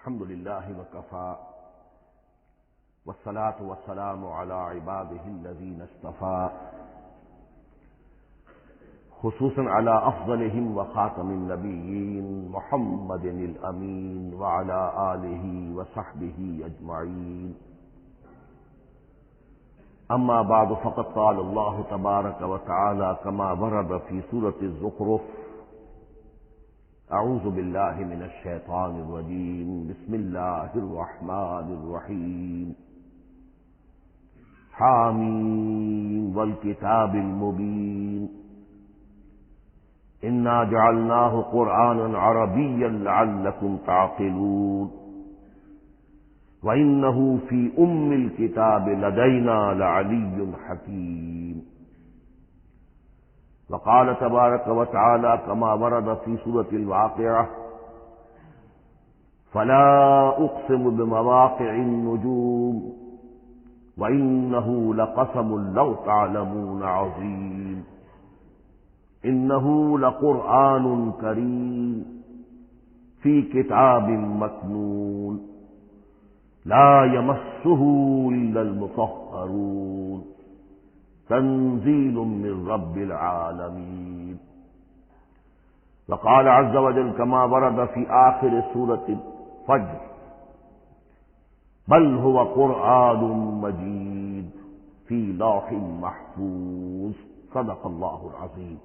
الحمد لله وكفى والصلاة والسلام على عباده الذين اصطفى خصوصا على أفضلهم وخاتم النبيين محمد الأمين وعلى آله وصحبه أجمعين. أما بعد فقد قال الله تبارك وتعالى كما ورد في سورة الزخرف: أعوذ بالله من الشيطان الرجيم بسم الله الرحمن الرحيم حاميم والكتاب المبين إنا جعلناه قرآنا عربيا لعلكم تعقلون وإنه في أم الكتاب لدينا لعلي حكيم. وقال تبارك وتعالى كما ورد في سورة الواقعة: فلا أقسم بمواقع النجوم وإنه لقسم لو تعلمون عظيم إنه لقرآن كريم في كتاب مكنون لا يمسه إلا المطهرون تنزيل من رب العالمين. وقال عز وجل كما ورد في آخر سورة الفجر: بل هو قرآن مجيد في لوح محفوظ. صدق الله العظيم.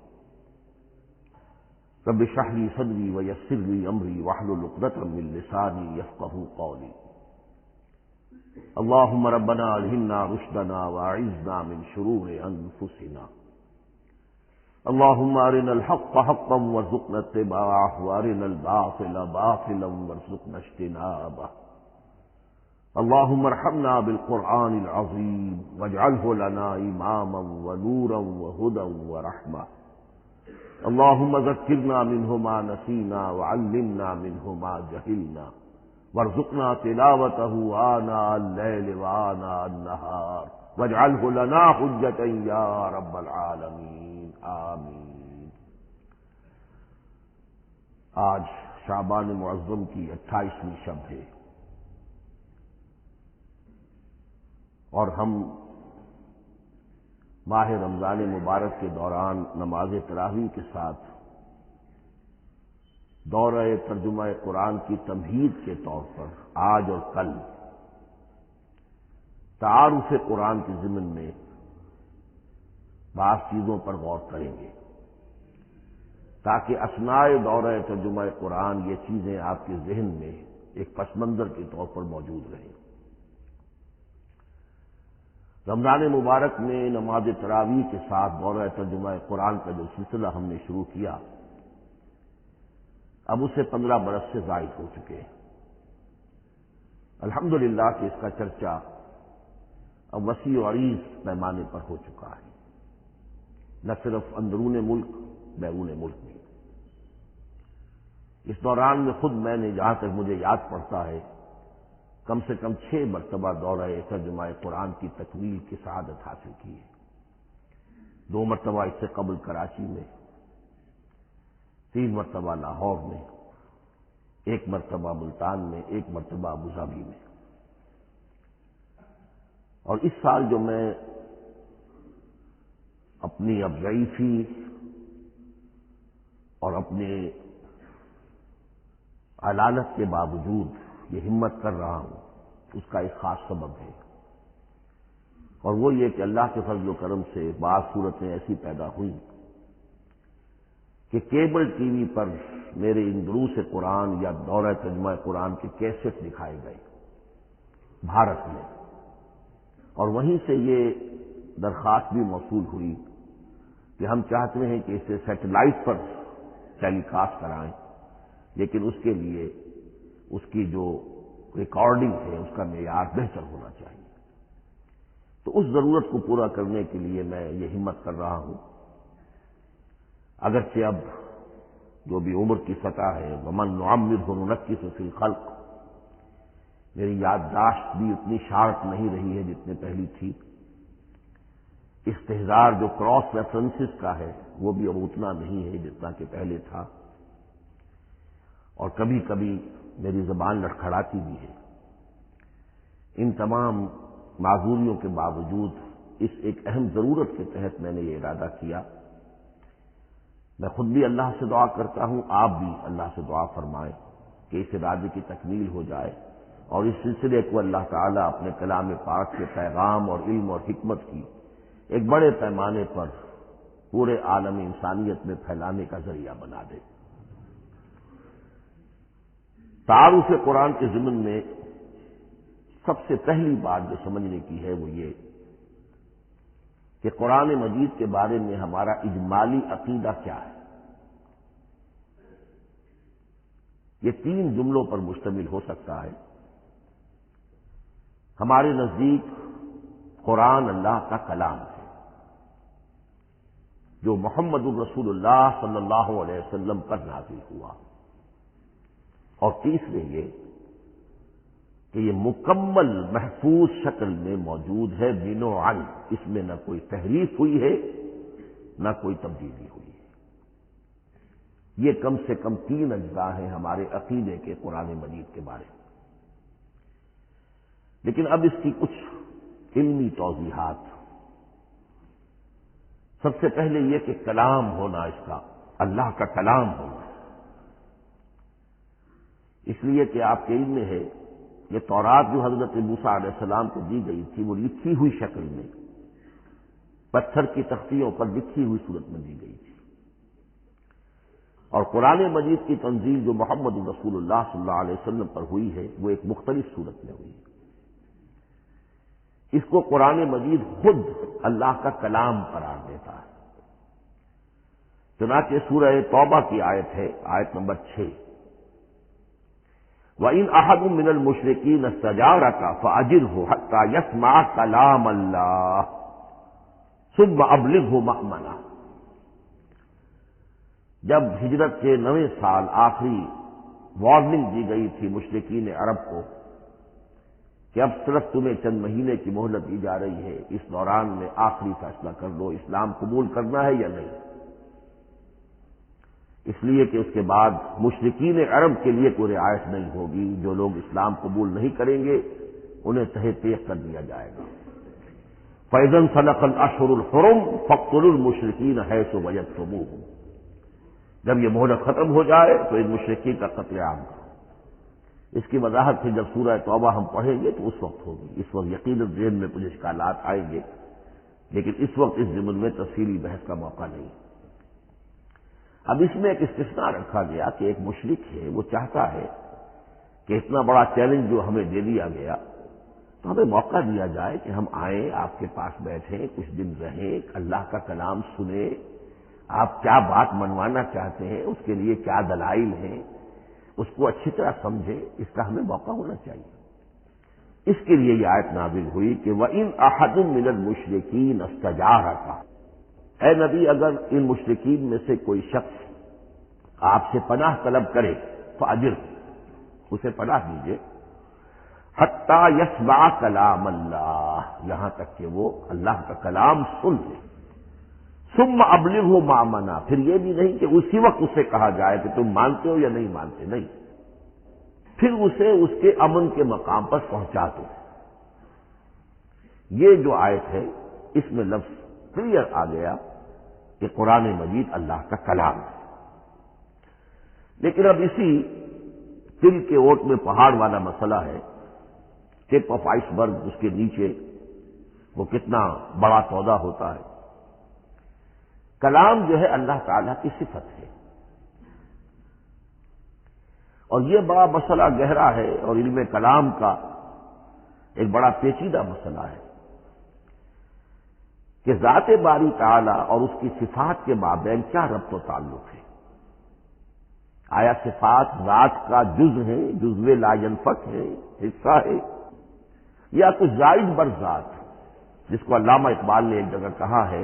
رب اشرح لي صدري ويسر لي أمري واحلل عقدة من لساني يفقهوا قولي. اللهم ربنا ألهمنا رشدنا وأعذنا من شرور أنفسنا. اللهم أرنا الحق حقا وارزقنا اتباعه وأرنا الباطل باطلا وارزقنا اجتنابه. اللهم ارحمنا بالقرآن العظيم واجعله لنا إماما ونورا وهدى ورحمة. اللهم ذكرنا منه ما نسينا وعلمنا منه ما جهلنا وارزقنا تلاوته آناء الليل وآناء النهار واجعله لنا حجة يا رب العالمین آمین. آج شعبان معظم کی 28ویں شب ہے اور ہم ماہ رمضان مبارک کے دوران نماز تراویح کے ساتھ دورہ ترجمہ قرآن کی تمہید کے طور پر آج اور کل تعارف قرآن کے ضمن میں بعض چیزوں پر غور کریں گے تاکہ اثناء دورہ ترجمہ قرآن یہ چیزیں آپ کے ذہن میں ایک پس منظر کے طور پر موجود رہیں. رمضان مبارک میں نماز تراویح کے ساتھ دورہ ترجمہ قرآن کا جو سلسلہ ہم نے شروع کیا اب اسے 15 برس سے زائد ہو چکے ہیں. الحمدللہ کہ اس کا چرچا اب وسیع و عریض پیمانے پر ہو چکا ہے، نہ صرف اندرون ملک بیرون ملک بھی. اس دوران میں خود میں نے جہاں تک مجھے یاد پڑتا ہے کم سے کم 6 مرتبہ دورہ ترجمہ قرآن کی تکمیل کی سعادت حاصل کی ہے. 2 مرتبہ اس سے قبل کراچی میں، 3 مرتبہ لاہور میں، 1 مرتبہ ملتان میں، 1 مرتبہ ابوظہبی میں. اور اس سال جو میں اپنی اب ضعیفی اور اپنے علالت کے باوجود یہ ہمت کر رہا ہوں اس کا ایک خاص سبب ہے، اور وہ یہ کہ اللہ کے فضل و کرم سے بعض صورتیں ایسی پیدا ہوئیں کہ کیبل ٹی وی پر میرے ان دروس قرآن یا دورہ ترجمہ قرآن کے کیسٹ دکھائے گئے بھارت میں، اور وہیں سے یہ درخواست بھی موصول ہوئی کہ ہم چاہتے ہیں کہ اسے سیٹلائٹ پر ٹیلی کاسٹ کرائیں، لیکن اس کے لیے اس کی جو ریکارڈنگ ہے اس کا معیار بہتر ہونا چاہیے. تو اس ضرورت کو پورا کرنے کے لیے میں یہ ہمت کر رہا ہوں. اگرچہ اب جو بھی عمر کی سطح ہے ومن نعمرہ ننکسہ فی الخلق، میری یادداشت بھی اتنی شارپ نہیں رہی ہے جتنے پہلی تھی. استحضار جو کراس ریفرنسز کا ہے وہ بھی اب اتنا نہیں ہے جتنا کہ پہلے تھا. اور کبھی کبھی میری زبان لڑکھڑاتی بھی ہے۔ ان تمام معذوریوں کے باوجود اس ایک اہم ضرورت کے تحت میں نے یہ ارادہ کیا۔ میں خود بھی اللہ سے دعا کرتا ہوں، آپ بھی اللہ سے دعا فرمائیں کہ اس ارادے کی تکمیل ہو جائے اور اس سلسلے کو اللہ تعالیٰ اپنے کلام پاک کے پیغام اور علم اور حکمت کی ایک بڑے پیمانے پر پورے عالم انسانیت میں پھیلانے کا ذریعہ بنا دے۔ تعارف قرآن کے ضمن میں سب سے پہلی بات جو سمجھنے کی ہے وہ یہ کہ قرآن مجید کے بارے میں ہمارا اجمالی عقیدہ کیا ہے۔ یہ 3 جملوں پر مشتمل ہو سکتا ہے۔ ہمارے نزدیک قرآن اللہ کا کلام ہے جو محمد الرسول اللہ صلی اللہ علیہ وسلم پر نازل ہوا، اور تیسرے یہ کہ یہ مکمل محفوظ شکل میں موجود ہے، بنوعاً اس میں نہ کوئی تحریف ہوئی ہے نہ کوئی تبدیلی ہوئی ہے۔ یہ کم سے کم 3 اجزاء ہیں ہمارے عقیدے کے قرآن مجید کے بارے میں۔ لیکن اب اس کی کچھ علمی توضیحات۔ سب سے پہلے یہ کہ کلام ہونا، اس کا اللہ کا کلام ہونا، اس لیے کہ آپ کے علم میں ہے یہ تورات جو حضرت موسیٰ علیہ السلام کو دی گئی تھی وہ لکھی ہوئی شکل میں پتھر کی تختیوں پر لکھی ہوئی صورت میں دی گئی تھی، اور قرآن مجید کی تنزیل جو محمد رسول اللہ صلی اللہ علیہ وسلم پر ہوئی ہے وہ ایک مختلف صورت میں ہوئی ہے۔ اس کو قرآن مجید خود اللہ کا کلام قرار دیتا ہے۔ چنانچہ سورہ توبہ کی آیت ہے، آیت نمبر 6، وَإِنْ أَحَدٌ مِّنَ الْمُشْرِكِينَ اسْتَجَارَكَ فَأَجِرْهُ حَتَّى يَسْمَعَ كَلَامَ اللَّهِ ثُمَّ أَبْلِغْهُ مَأْمَنَهُ۔ جب ہجرت کے 9ویں سال آخری وارننگ دی گئی تھی مشرکین عرب کو کہ اب صرف تمہیں چند مہینے کی مہلت دی جا رہی ہے، اس دوران میں آخری فیصلہ کر لو اسلام قبول کرنا ہے یا نہیں، اس لیے کہ اس کے بعد مشرکین عرب کے لیے کوئی رعایت نہیں ہوگی، جو لوگ اسلام قبول نہیں کریں گے انہیں تہہ تیغ کر دیا جائے گا۔ فَإِذَا انْسَلَخَ الْأَشْهُرُ الْحُرُمُ فَاقْتُلُوا الْمُشْرِكِينَ حَيْثُ وَجَدتُّمُوهُمْ۔ جب یہ مہلت ختم ہو جائے تو ان مشرکین کا قتل عام کرو۔ اس کی وضاحت پھر جب سورہ توبہ ہم پڑھیں گے تو اس وقت ہوگی، اس وقت یقیناً ذہن میں کچھ اشکالات آئیں گے، لیکن اس وقت اس ضمن میں تفصیلی بحث کا موقع نہیں۔ اب اس میں ایک استثناء رکھا گیا کہ ایک مشرک ہے وہ چاہتا ہے کہ اتنا بڑا چیلنج جو ہمیں دے دیا گیا تو ہمیں موقع دیا جائے کہ ہم آئیں، آپ کے پاس بیٹھیں، کچھ دن رہیں، اللہ کا کلام سنیں، آپ کیا بات منوانا چاہتے ہیں، اس کے لیے کیا دلائل ہیں، اس کو اچھی طرح سمجھیں، اس کا ہمیں موقع ہونا چاہیے۔ اس کے لیے یہ آیت نازل ہوئی کہ وَإِنْ أَحَدٌ مِّنَ الْمُشْرِكِينَ اسْتَجَارَكَ، اے نبی اگر ان مشرکین میں سے کوئی شخص آپ سے پناہ طلب کرے فَأَجِرْهُ، اسے پناہ دیجیے، حَتَّى يَسْمَعَ كَلَامَ اللَّهِ، یہاں تک کہ وہ اللہ کا کلام سن لے، ثُمَّ أَبْلِغْهُ مَأْمَنًا، پھر یہ بھی نہیں کہ اسی وقت اسے کہا جائے کہ تم مانتے ہو یا نہیں مانتے، نہیں، پھر اسے اس کے امن کے مقام پر پہنچا دو۔ یہ جو آیت ہے اس میں لفظ کلیئر آ گیا کہ قرآن مجید اللہ کا کلام ہے۔ لیکن اب اسی تل کے اوٹ میں پہاڑ والا مسئلہ ہے، ٹپ آف آئس برگ، اس کے نیچے وہ کتنا بڑا سودا ہوتا ہے۔ کلام جو ہے اللہ تعالیٰ کی صفت ہے، اور یہ بڑا مسئلہ گہرا ہے اور علم کلام کا ایک بڑا پیچیدہ مسئلہ ہے کہ ذات باری تعالیٰ اور اس کی صفات کے مابین کیا ربط و تعلق ہے۔ آیا صفات ذات کا جز ہے، جزو لا ینفک ہے، حصہ ہے، یا کچھ زائد بر ذات، جس کو علامہ اقبال نے ایک جگہ کہا ہے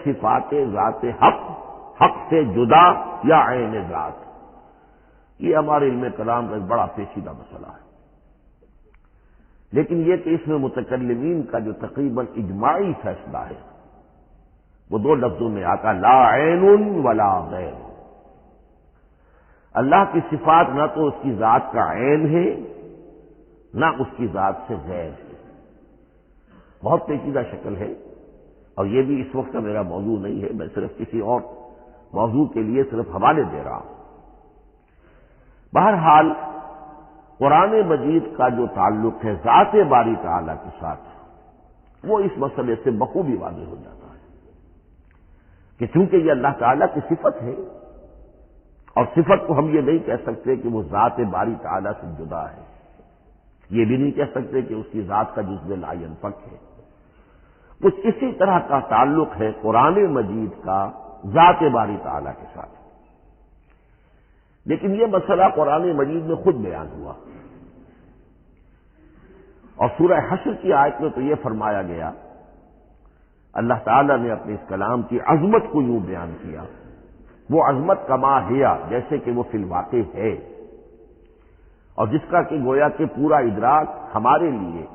صفات ذات حق، حق سے جدا یا عین ذات۔ یہ ہمارے علم کلام کا ایک بڑا پیچیدہ مسئلہ ہے، لیکن یہ کہ اس میں متکلمین کا جو تقریباً اجماعی فیصلہ ہے وہ 2 لفظوں میں آتا، لا عین ولا غیر، اللہ کی صفات نہ تو اس کی ذات کا عین ہے نہ اس کی ذات سے غیر ہے، بہت پیچیدہ شکل ہے، اور یہ بھی اس وقت کا میرا موضوع نہیں ہے، میں صرف کسی اور موضوع کے لیے صرف حوالے دے رہا ہوں۔ بہرحال قرآن مجید کا جو تعلق ہے ذات باری تعالیٰ کے ساتھ، وہ اس مسئلے سے بخوبی واضح ہو جاتا ہے کہ چونکہ یہ اللہ تعالیٰ کی صفت ہے، اور صفت کو ہم یہ نہیں کہہ سکتے کہ وہ ذات باری تعالیٰ سے جدا ہے، یہ بھی نہیں کہہ سکتے کہ اس کی ذات کا جزو لا ينفک ہے۔ کچھ اسی طرح کا تعلق ہے قرآن مجید کا ذات باری تعالیٰ کے ساتھ، لیکن یہ مسئلہ قرآن مجید میں خود بیان ہوا، اور سورہ حشر کی آیت میں تو یہ فرمایا گیا، اللہ تعالیٰ نے اپنے اس کلام کی عظمت کو یوں بیان کیا، وہ عظمت کما ہیا، جیسے کہ وہ فی الواقع ہے، اور جس کا کہ گویا کہ پورا ادراک ہمارے لیے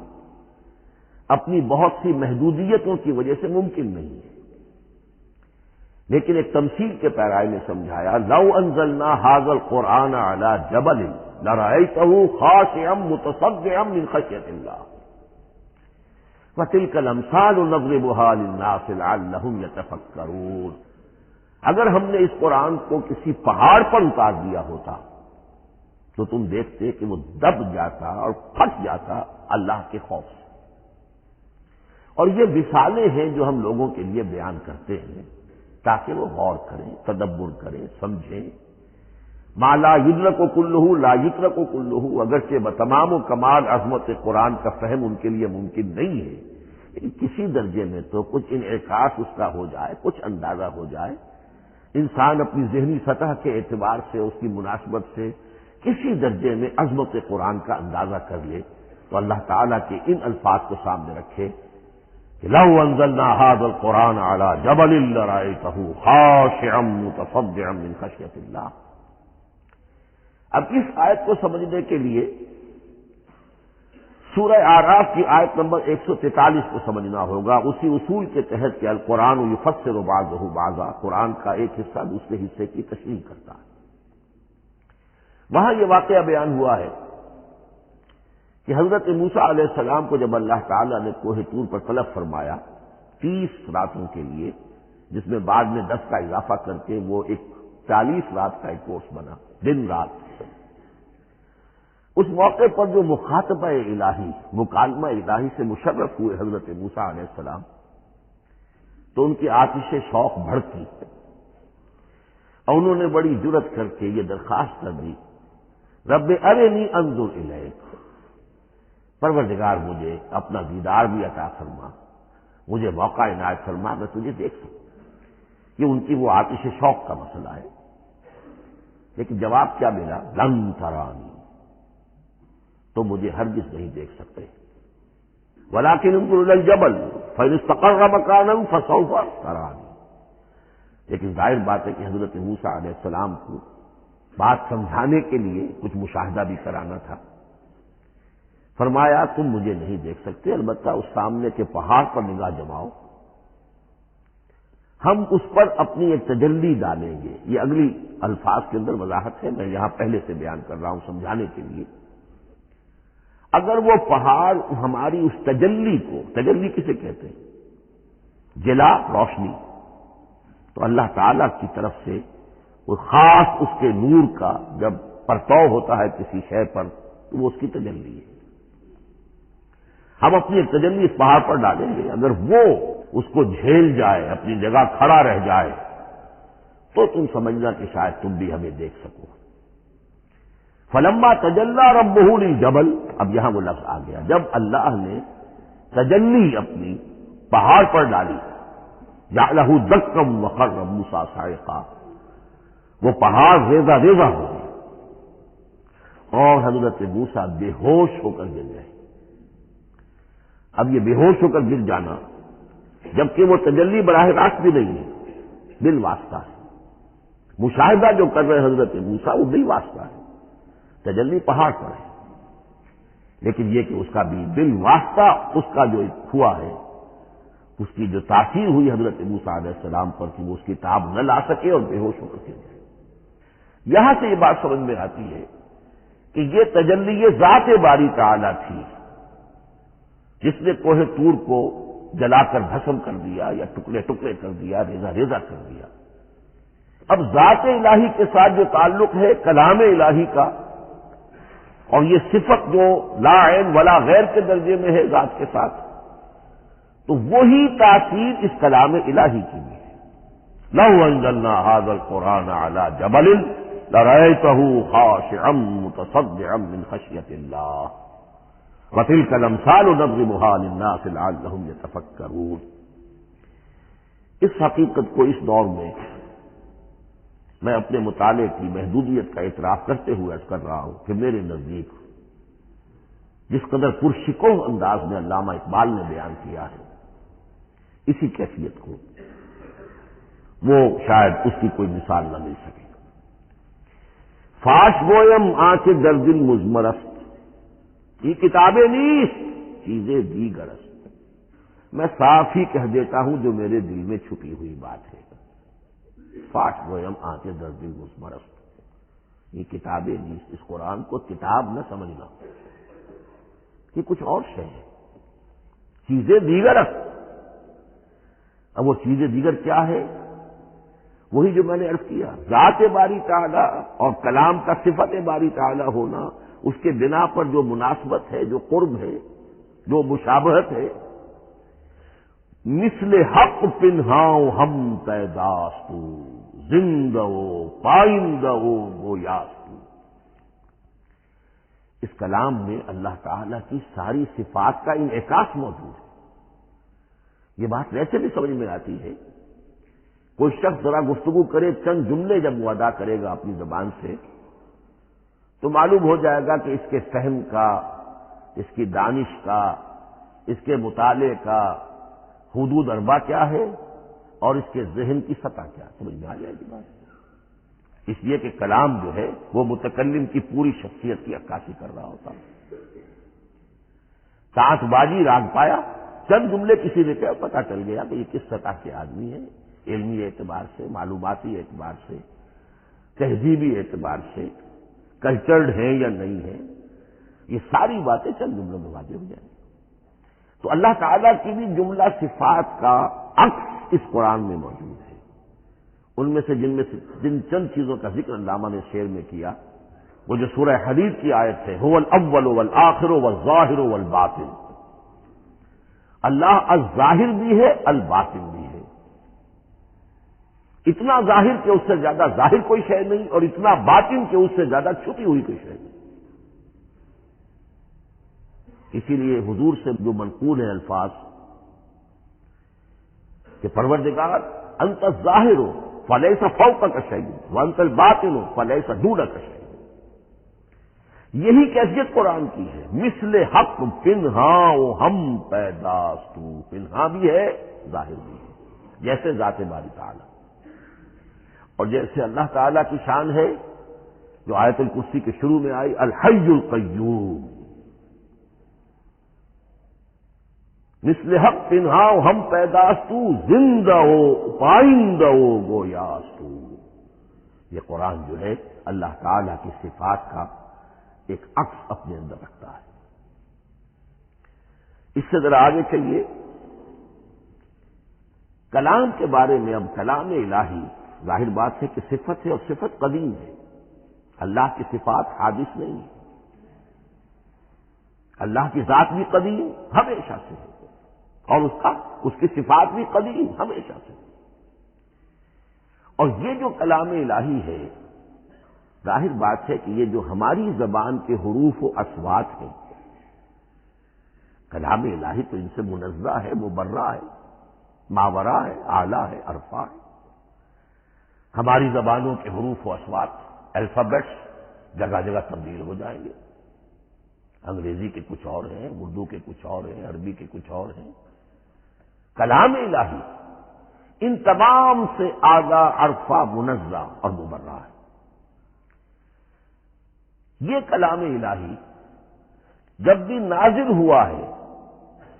اپنی بہت سی محدودیتوں کی وجہ سے ممکن نہیں ہے، لیکن ایک تمثیل کے پیرائے میں سمجھایا، لو انزلنا ھذا القرآن علی جبل لرأیتہ خاشعا متصدعا من خشیۃ اللہ وتلک الامثال نضربها للناس لعلهم یتفکرون۔ اگر ہم نے اس قرآن کو کسی پہاڑ پر اتار دیا ہوتا تو تم دیکھتے کہ وہ دب جاتا اور پھٹ جاتا اللہ کے خوف سے۔ اور یہ مثالیں ہیں جو ہم لوگوں کے لیے بیان کرتے ہیں تاکہ وہ غور کریں، تدبر کریں، سمجھیں۔ ما لا یدرک کلہ لا یدرک کلہ، اگرچہ بتمام و کمال عظمت قرآن کا فہم ان کے لیے ممکن نہیں ہے، لیکن کسی درجے میں تو کچھ انعکاس اس کا ہو جائے، کچھ اندازہ ہو جائے، انسان اپنی ذہنی سطح کے اعتبار سے، اس کی مناسبت سے کسی درجے میں عظمت قرآن کا اندازہ کر لے تو اللہ تعالیٰ کے ان الفاظ کو سامنے رکھے کہ لو انزلنا ھذا القرآن علی جبل لرأیتہ خاشعا متصدعا من خشیۃ اللہ۔ اب اس آیت کو سمجھنے کے لیے سورہ اعراف کی آیت نمبر 143 کو سمجھنا ہوگا، اسی اصول کے تحت کہ القرآن یفسر بعضہ بعضا، قرآن کا ایک حصہ دوسرے حصے کی تشریح کرتا ہے۔ وہاں یہ واقعہ بیان ہوا ہے کہ حضرت موسیٰ علیہ السلام کو جب اللہ تعالیٰ نے کوہ طور پر طلب فرمایا 30 راتوں کے لیے، جس میں بعد میں 10 کا اضافہ کر کے وہ ایک 40 رات کا ایک کورس بنا، دن رات، اس موقع پر جو مخاطبہ الہی، مکالمہ الہی سے مشرف ہوئے حضرت موسیٰ علیہ السلام، تو ان کی آتش شوق بھڑکی اور انہوں نے بڑی جرأت کر کے یہ درخواست کر دی، رب ارنی انظر الیک، پروردگار مجھے اپنا دیدار بھی عطا فرما، مجھے موقع عنایت فرما، میں تجھے دیکھ سکوں۔ یہ ان کی وہ آتش شوق کا مسئلہ ہے، لیکن جواب کیا ملا؟ لن ترانی، تو مجھے ہرگز نہیں دیکھ سکتے، ولکن انظر الی الجبل فإن استقر مکانا فسوف ترانی۔ لیکن ظاہر بات ہے کہ حضرت موسیٰ علیہ السلام کو بات سمجھانے کے لیے کچھ مشاہدہ بھی کرانا تھا۔ فرمایا تم مجھے نہیں دیکھ سکتے، البتہ اس سامنے کے پہاڑ پر نگاہ جماؤ، ہم اس پر اپنی ایک تجلی ڈالیں گے۔ یہ اگلی الفاظ کے اندر وضاحت ہے، میں یہاں پہلے سے بیان کر رہا ہوں سمجھانے کے لیے۔ اگر وہ پہاڑ ہماری اس تجلی کو، تجلی کسے کہتے ہیں؟ جلا، روشنی، تو اللہ تعالی کی طرف سے وہ خاص اس کے نور کا جب پرتو ہوتا ہے کسی شے پر تو وہ اس کی تجلی ہے۔ ہم اپنی ایک تجلی اس پہاڑ پر ڈالیں گے، اگر وہ اس کو جھیل جائے، اپنی جگہ کھڑا رہ جائے، تو تم سمجھنا کہ شاید تم بھی ہمیں دیکھ سکو۔ فلما تجلی ربہ للجبل، اب یہاں وہ لفظ آ گیا، جب اللہ نے تجلی اپنی پہاڑ پر ڈالی، جعلہ دکا وخر موسیٰ صاعقا، وہ پہاڑ ریزہ ریزہ ہو گیا اور حضرت موسیٰ بے ہوش ہو کر گر گئے۔ اب یہ بے ہوش ہو کر گر جانا، جبکہ وہ تجلی براہ راست بھی نہیں ہے، بالواسطہ ہے۔ مشاہدہ جو کر رہے حضرت موسیٰ وہ بالواسطہ ہے، تجلی پہاڑ پر ہے، لیکن یہ کہ اس کا بھی بالواسطہ اس کا جو ہوا ہے، اس کی جو تاثیر ہوئی حضرت موسیٰ علیہ السلام پر کہ وہ اس کی تاب نہ لا سکے اور بے ہوش ہو کر گر گئے۔ یہاں سے یہ بات سمجھ میں آتی ہے کہ یہ تجلی یہ ذات باری تعالیٰ تھی جس نے کوہ طور کو جلا کر بھسم کر دیا یا ٹکڑے ٹکڑے کر دیا، ریزہ ریزہ کر دیا۔ اب ذات الہی کے ساتھ جو تعلق ہے کلام الہی کا، اور یہ صفت جو لا عین ولا غیر کے درجے میں ہے ذات کے ساتھ، تو وہی تاثیر اس کلام الہی کی بھی ہے۔ لو انزلنا هذا القرآن على جبل لرأيته خاشعا متصدعا من خشية الله وتلك الامثال نضربها للناس لعلهم يتفكرون۔ اس حقیقت کو اس دور میں میں اپنے مطالعے کی محدودیت کا اعتراف کرتے ہوئے عرض کر رہا ہوں کہ میرے نزدیک جس قدر پرشکوہ انداز میں علامہ اقبال نے بیان کیا ہے اسی کیفیت کو وہ شاید اس کی کوئی مثال نہ مل سکے۔ فاش گویم آنکھ در دل مزمرست یہ کتابیں نیست چیزیں دیگرست، میں صاف ہی کہہ دیتا ہوں جو میرے دل میں چھپی ہوئی بات ہے۔ فاش گویم آنکھ در دل مزمرست یہ کتابیں نیست، اس قرآن کو کتاب نہ سمجھنا، یہ کچھ اور شے ہے، چیزیں دیگرست۔ اب وہ چیزیں دیگر کیا ہے؟ وہی جو میں نے عرض کیا، ذات باری تعالیٰ اور کلام کا صفت باری تعالیٰ ہونا، اس کے بنا پر جو مناسبت ہے، جو قرب ہے، جو مشابہت ہے۔ مثل حق پنہاؤ ہم پیداستو زندہ پائندہ گویاستو۔ اس کلام میں اللہ تعالیٰ کی ساری صفات کا انعکاس موجود ہے۔ یہ بات ویسے بھی سمجھ میں آتی ہے، کوئی شخص ذرا گفتگو کرے، چند جملے جب وہ ادا کرے گا اپنی زبان سے تو معلوم ہو جائے گا کہ اس کے فہم کا، اس کی دانش کا، اس کے مطالعے کا حدود اربع کیا ہے اور اس کے ذہن کی سطح کیا، سمجھ میں آ جائے گی بات۔ اس لیے کہ کلام جو ہے وہ متکلم کی پوری شخصیت کی عکاسی کر رہا ہوتا ہے۔ سانس بازی راگ پایا، چند جملے کسی نے کہا، پتہ چل گیا کہ یہ کس سطح کے آدمی ہیں، علمی اعتبار سے، معلوماتی اعتبار سے، تہذیبی اعتبار سے، کلچرڈ ہیں یا نہیں ہیں، یہ ساری باتیں چند جملوں میں واضح ہو جائیں گی۔ تو اللہ تعالیٰ کی بھی جملہ صفات کا عکس اس قرآن میں موجود ہے۔ ان میں سے جن چند چیزوں کا ذکر علامہ نے شعر میں کیا، وہ جو سورہ حدید کی آیت ہے، هو الاول والآخر والظاہر والباطن، اللہ الظاہر بھی ہے الباطن بھی ہے، اتنا ظاہر کہ اس سے زیادہ ظاہر کوئی شے نہیں اور اتنا باطن کہ اس سے زیادہ چھپی ہوئی کوئی شے نہیں۔ اسی لیے حضور سے جو منقول ہیں الفاظ کہ پروردگار انت الظاہر فلیس فوقک شیء وانت الباطن فلیس دونک شیء، یہی کیفیت قرآن کی ہے۔ مثل حق پنہاں ہم پیداستو، پنہاں بھی ہے ظاہر بھی ہے، جیسے ذات باری تعالی اور جیسے اللہ تعالیٰ کی شان ہے جو آیت الکرسی کے شروع میں آئی، الحی القیوم، مثل حق پنہاؤ ہم پیداستو زندہ ہو پائندہ ہو گویاستو۔ یہ قرآن جو ہے اللہ تعالیٰ کی صفات کا ایک عکس اپنے اندر رکھتا ہے۔ اس سے ذرا آگے چلیے، کلام کے بارے میں۔ اب کلام الہی ظاہر بات ہے کہ صفت ہے اور صفت قدیم ہے، اللہ کی صفات حادث نہیں ہے، اللہ کی ذات بھی قدیم ہمیشہ سے ہے اور اس کی صفات بھی قدیم ہمیشہ سے ہے۔ اور یہ جو کلام الہی ہے ظاہر بات ہے کہ یہ جو ہماری زبان کے حروف و اصوات ہیں، کلام الہی تو ان سے منزہ ہے، مبرہ ہے، ماورا ہے، اعلیٰ ہے، عرفہ ہے۔ ہماری زبانوں کے حروف و اصوات، الفابیٹس جگہ جگہ تبدیل ہو جائیں گے، انگریزی کے کچھ اور ہیں، اردو کے کچھ اور ہیں، عربی کے کچھ اور ہیں۔ کلام الہی ان تمام سے آگاہ، عرفہ، منزہ اور مبرہ ہے۔ یہ کلام الہی جب بھی نازل ہوا ہے،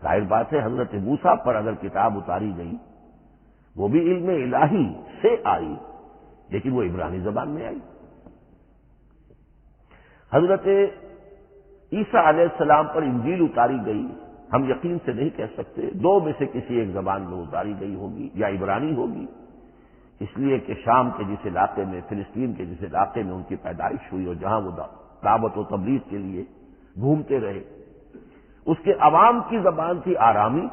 ظاہر بات ہے حضرت موسیٰ پر اگر کتاب اتاری گئی وہ بھی علم الہی سے آئی، لیکن وہ عبرانی زبان میں آئی، حضرت عیسیٰ علیہ السلام پر انجیل اتاری گئی، ہم یقین سے نہیں کہہ سکتے، دو میں سے کسی ایک زبان میں اتاری گئی ہوگی، یا عبرانی ہوگی، اس لیے کہ شام کے جس علاقے میں، فلسطین کے جس علاقے میں ان کی پیدائش ہوئی اور جہاں وہ دعوت و تبلیغ کے لیے گھومتے رہے، اس کے عوام کی زبان تھی آرامی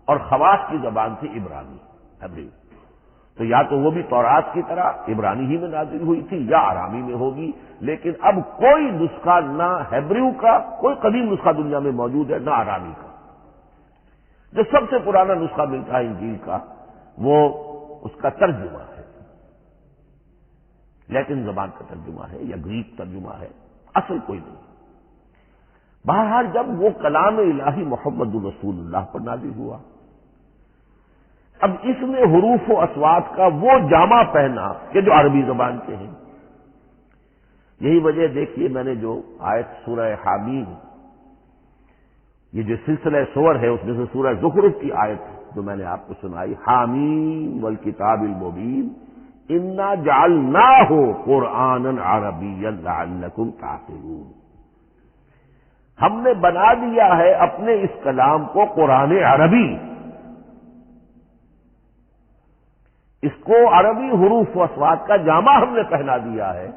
اور خواص کی زبان تھی عبرانی، ہیبریو۔ تو یا تو وہ بھی تورات کی طرح عبرانی ہی میں نازل ہوئی تھی یا آرامی میں ہوگی، لیکن اب کوئی نسخہ نہ ہیبریو کا، کوئی قدیم نسخہ دنیا میں موجود ہے، نہ آرامی کا۔ جو سب سے پرانا نسخہ ملتا ہے انجیل کا وہ اس کا ترجمہ ہے، لیکن زبان کا ترجمہ ہے یا گریک ترجمہ ہے، اصل کوئی نہیں۔ بہرحال جب وہ کلام الہی محمد رسول اللہ پر نازل ہوا، اب اس نے حروف و اصوات کا وہ جامہ پہنا کہ جو عربی زبان کے ہیں۔ یہی وجہ دیکھیے، میں نے جو آیت سورہ حامیم، یہ جو سلسلہ سور ہے اس میں سے سورہ زخرف کی آیت جو میں نے آپ کو سنائی، حامیم والکتاب المبین انا جعلناہ قرآنا عربیا لعلکم تعقلون، ہم نے بنا دیا ہے اپنے اس کلام کو قرآن عربی، اس کو عربی حروف و اصوات کا جامہ ہم نے پہنا دیا ہے۔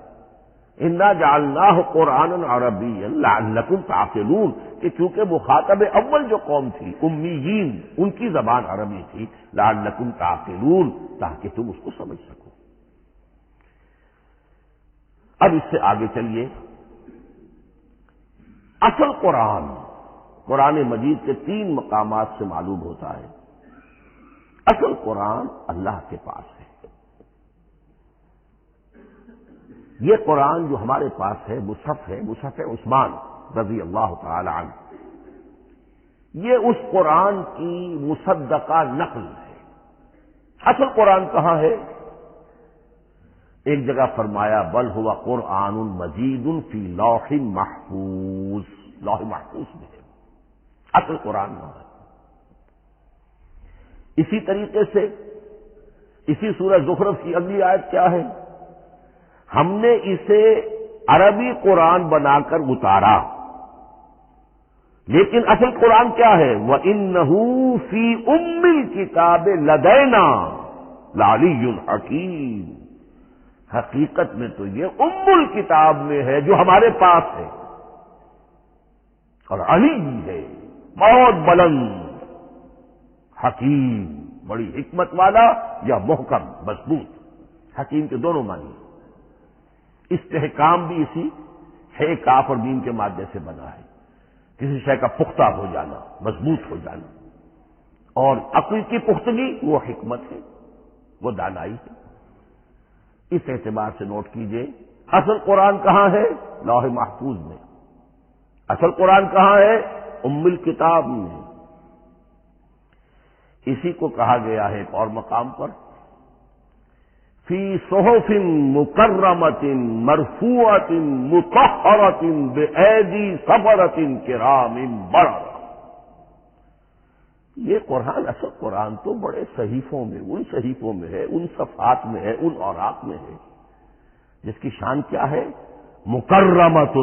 انا جعلناہ قرآنا عربیا لعلکم تعقلون، کہ چونکہ مخاطب اول جو قوم تھی امیین، ان کی زبان عربی تھی، لعلکم تعقلون، تاکہ تم اس کو سمجھ سکو۔ اب اس سے آگے چلیے، اصل قرآن مجید کے 3 مقامات سے معلوم ہوتا ہے، اصل قرآن اللہ کے پاس ہے۔ یہ قرآن جو ہمارے پاس ہے، مصحف عثمان رضی اللہ تعالی عنہ، یہ اس قرآن کی مصدقہ نقل ہے۔ اصل قرآن کہاں ہے؟ ایک جگہ فرمایا بل ہوا قرآن مجید فی لوح محفوظ، لوح محفوظ میں ہے اصل قرآن وہاں ہے۔ اسی طریقے سے اسی سورہ زخرف کی اگلی آیت کیا ہے؟ ہم نے اسے عربی قرآن بنا کر اتارا، لیکن اصل قرآن کیا ہے؟ وَإِنَّهُ فِي أُمِّ الْكِتَابِ لَدَيْنَا لَعَلِيٌّ حَكِيمٌ، حقیقت میں تو یہ ام الکتاب میں ہے جو ہمارے پاس ہے، اور علی ہے بہت بلند، حکیم بڑی حکمت والا، یا محکم مضبوط، حکیم کے دونوں معنی۔ استحکام بھی اسی ہے، کاف اور میم کے مادے سے بنا ہے، کسی شے کا پختہ ہو جانا، مضبوط ہو جانا، اور عقل کی پختگی وہ حکمت ہے، وہ دانائی ہے۔ اس اعتبار سے نوٹ کیجئے، اصل قرآن کہاں ہے؟ لوح محفوظ میں۔ اصل قرآن کہاں ہے؟ ام الکتاب میں۔ اسی کو کہا گیا ہے ایک اور مقام پر، فی صحف مکرمۃ مرفوعۃ مطہرۃ بایدی سفرۃ کرام بررہ۔ یہ قرآن، اصل قرآن تو بڑے صحیفوں میں، ان صحیفوں میں ہے، ان صفحات میں ہے، ان اوراق میں ہے، جس کی شان کیا ہے؟ مکرمۃ،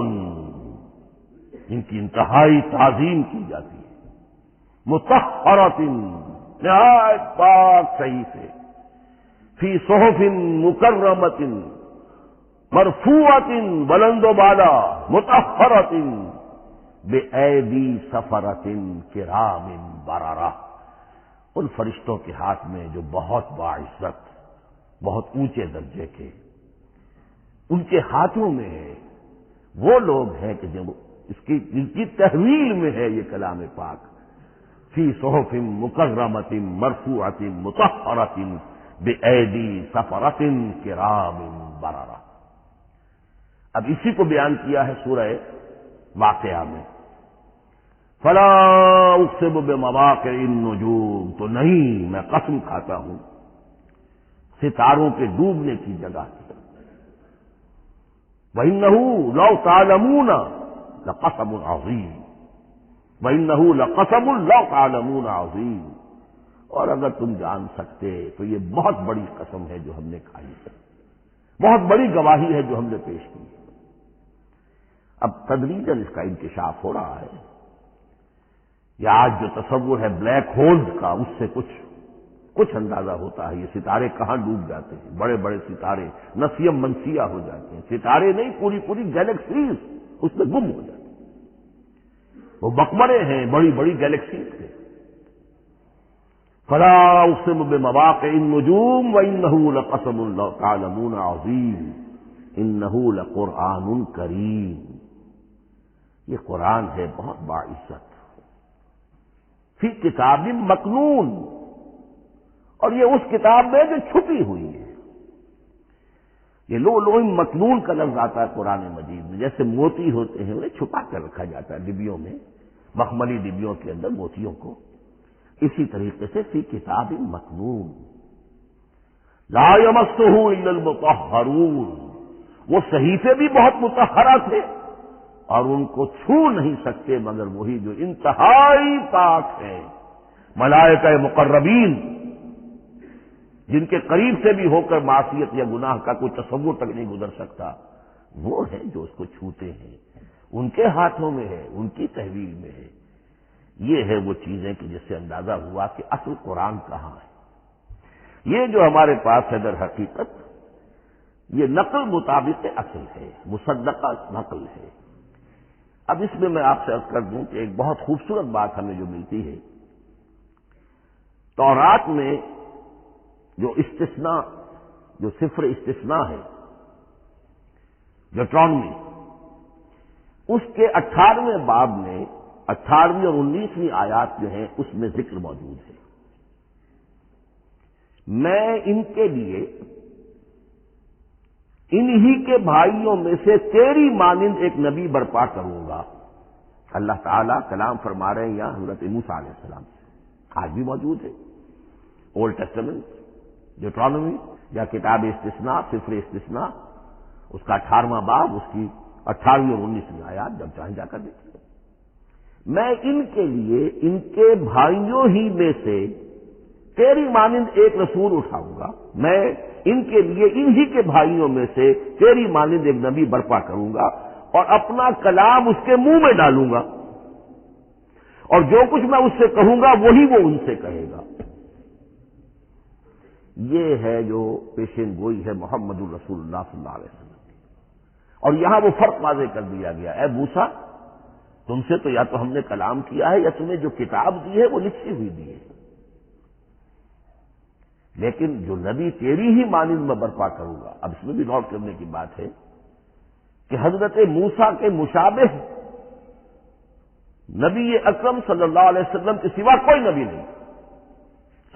ان کی انتہائی تعظیم کی جاتی ہے، مطہرۃ، نہایت پاک صحیفے، فی صحف مکرمۃ مرفوعۃ، بلند و بالا، مطہرۃ بایدی سفرۃ کرام بررہ، ان فرشتوں کے ہاتھ میں جو بہت باعزت، بہت اونچے درجے کے، ان کے ہاتھوں میں ہے۔ وہ لوگ ہیں کہ جب جن کی تحویل میں ہے یہ کلام پاک، فی صحف مکرمۃ مرفوعۃ مطہرۃ بایدی سفرۃ کرام بررہ۔ اب اسی کو بیان کیا ہے سورہ واقعہ میں، فلا اقسم بمواقع النجوم، تو نہیں، میں قسم کھاتا ہوں ستاروں کے ڈوبنے کی جگہ کی۔ وَإِنَّهُ لَوْ تَعْلَمُونَ لَقَسَمٌ عَظِيمٌ، وَإِنَّهُ لَقَسَمٌ لَوْ تَعْلَمُونَ عَظِيمٌ، اور اگر تم جان سکتے تو یہ بہت بڑی قسم ہے جو ہم نے کھائی ہے، بہت بڑی گواہی ہے جو ہم نے پیش کی ہے۔ اب تدریجاً اس کا انکشاف ہو رہا ہے. یہ آج جو تصور ہے بلیک ہولز کا، اس سے کچھ اندازہ ہوتا ہے یہ ستارے کہاں ڈوب جاتے ہیں. بڑے بڑے ستارے نسیم منسیہ ہو جاتے ہیں. ستارے نہیں، پوری پوری گیلیکسیز اس میں گم ہو جاتی ہیں. وہ مقبرے ہیں بڑی بڑی گیلیکسیز کے. فلا اقسم بمواقع النجوم وانه لقسم لو تعلمون عظیم انه لقرآن کریم. یہ قرآن ہے بہت باعزت، فی کتاب مکنون، اور یہ اس کتاب میں جو چھپی ہوئی ہے. یہ لوح مکنون کا لفظ آتا ہے قرآن مجید میں. جیسے موتی ہوتے ہیں انہیں چھپا کر رکھا جاتا ہے ڈبیوں میں، مخملی ڈبیوں کے اندر موتیوں کو، اسی طریقے سے فی کتاب مکنون. لا یمسہ الا المطہرون. وہ صحیفے بھی بہت مطہرہ تھے اور ان کو چھو نہیں سکتے مگر وہی جو انتہائی پاک ہے. ملائکہ مقربین، جن کے قریب سے بھی ہو کر معصیت یا گناہ کا کوئی تصور تک نہیں گزر سکتا، وہ ہے جو اس کو چھوتے ہیں. ان کے ہاتھوں میں ہے، ان کی تحویل میں ہے. یہ ہے وہ چیزیں کہ جس سے اندازہ ہوا کہ اصل قرآن کہاں ہے. یہ جو ہمارے پاس ہے در حقیقت یہ نقل مطابق اصل ہے، مصدقہ نقل ہے. اب اس میں آپ سے عرض کر دوں کہ ایک بہت خوبصورت بات ہمیں جو ملتی ہے، تورات میں جو استثناء، جو صفر استثناء ہے، ڈیوٹرانومی، اس کے 18ویں باب میں 18ویں اور 19ویں آیات جو ہیں اس میں ذکر موجود ہے. میں ان کے لیے انہی کے بھائیوں میں سے تیری مانند ایک نبی برپا کروں گا. اللہ تعالیٰ کلام فرما رہے ہیں یہاں حضرت موسیٰ علیہ السلام سے. آج بھی موجود ہے اولڈ ٹیسٹمنٹ، ڈیوٹرانومی یا کتاب استثناء، صفر استثناء، اس کا 18واں باب، اس کی 18ویں اور 19ویں آیات، جب چاہیں جا کر دیکھیں. میں ان کے لیے ان کے بھائیوں ہی میں سے تیری مانند ایک رسول اٹھاؤں گا. میں ان کے لیے انہی کے بھائیوں میں سے تیری مانند ایک نبی برپا کروں گا اور اپنا کلام اس کے منہ میں ڈالوں گا، اور جو کچھ میں اس سے کہوں گا وہی وہ ان سے کہے گا. یہ ہے جو پیشین گوئی ہے محمد الرسول اللہ صلی اللہ علیہ وسلم. اور یہاں وہ فرق واضح کر دیا گیا، اے موسیٰ تم سے تو یا تو ہم نے کلام کیا ہے یا تمہیں جو کتاب دی ہے وہ لکھی ہوئی دی ہے، لیکن جو نبی تیری ہی مانند میں برپا کروں گا. اب اس میں بھی نوٹ کرنے کی بات ہے کہ حضرت موسیٰ کے مشابہ نبی اکرم صلی اللہ علیہ وسلم کے سوا کوئی نبی نہیں.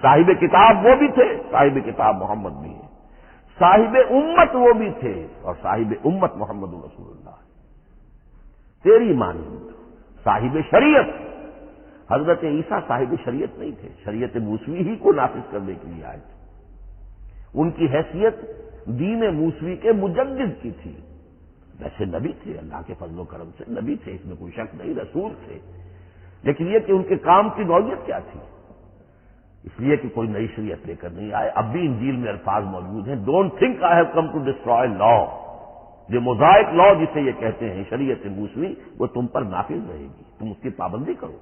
صاحب کتاب وہ بھی تھے، صاحب کتاب محمد بھی ہے. صاحب امت وہ بھی تھے اور صاحب امت محمد رسول اللہ. تیری مانند صاحب شریعت. حضرت عیسیٰ صاحب شریعت نہیں تھے، شریعت موسوی ہی کو نافذ کرنے کے لیے آئے تھے. ان کی حیثیت دین موسوی کے مجدد کی تھی. ویسے نبی تھے، اللہ کے فضل و کرم سے نبی تھے، اس میں کوئی شک نہیں، رسول تھے. لیکن یہ کہ ان کے کام کی نوعیت کیا تھی، اس لیے کہ کوئی نئی شریعت لے کر نہیں آئے. اب بھی انجیل میں الفاظ موجود ہیں، don't think I have come to destroy law. جو موزائک لا جسے یہ کہتے ہیں، شریعت موسوی، وہ تم پر نافذ رہے گی، تم اس کی پابندی کرو.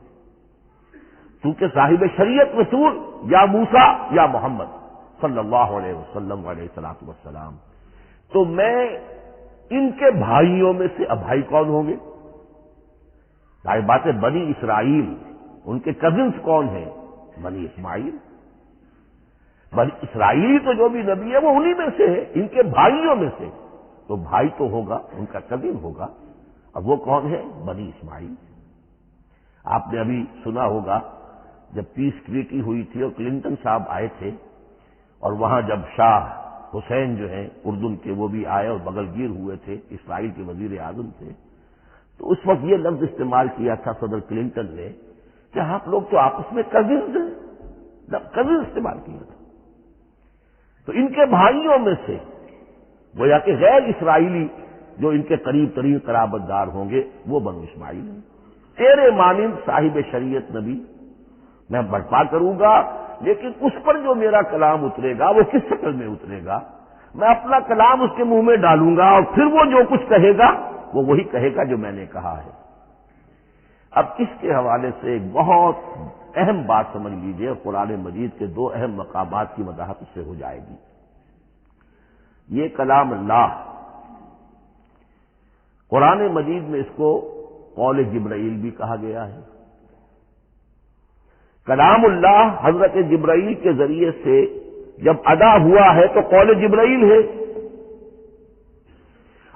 چونکہ صاحب شریعت رسول یا موسیٰ یا محمد صلی اللہ علیہ وسلم علیہ الصلوۃ والسلام. تو میں ان کے بھائیوں میں سے، اب بھائی کون ہوں گے؟ ظاہر بات ہے بنی اسرائیل، ان کے کزنس کون ہیں؟ بنی اسماعیل. بنی اسرائیل تو جو بھی نبی ہے وہ انہی میں سے ہے، ان کے بھائیوں میں سے. تو بھائی تو ہوگا، ان کا کزن ہوگا. اب وہ کون ہے؟ بنی اسماعیل. آپ نے ابھی سنا ہوگا جب پیس ٹریٹی ہوئی تھی اور کلنٹن صاحب آئے تھے، اور وہاں جب شاہ حسین جو ہیں اردن کے وہ بھی آئے اور بغل گیر ہوئے تھے، اسرائیل کے وزیر اعظم تھے، تو اس وقت یہ لفظ استعمال کیا تھا صدر کلنٹن نے کہ آپ لوگ تو آپس میں کزنز ہیں، کزن استعمال کیا تھا. تو ان کے بھائیوں میں سے گویا کہ غیر اسرائیلی جو ان کے قریب ترین قرابت دار ہوں گے وہ بنو اسماعیل ہیں. تیرے مانند صاحب شریعت نبی میں برپا کروں گا، لیکن اس پر جو میرا کلام اترے گا وہ کس شکل میں اترے گا؟ میں اپنا کلام اس کے منہ میں ڈالوں گا اور پھر وہ جو کچھ کہے گا وہ وہی کہے گا جو میں نے کہا ہے۔ اب اس کے حوالے سے ایک بہت اہم بات سمجھ لیجئے، قرآن مجید کے دو اہم مقامات کی وضاحت اس سے ہو جائے گی۔ یہ کلام اللہ، قرآن مجید میں اس کو قول جبرائیل بھی کہا گیا ہے۔ کلام اللہ حضرت جبرائیل کے ذریعے سے جب ادا ہوا ہے تو قول جبرائیل ہے،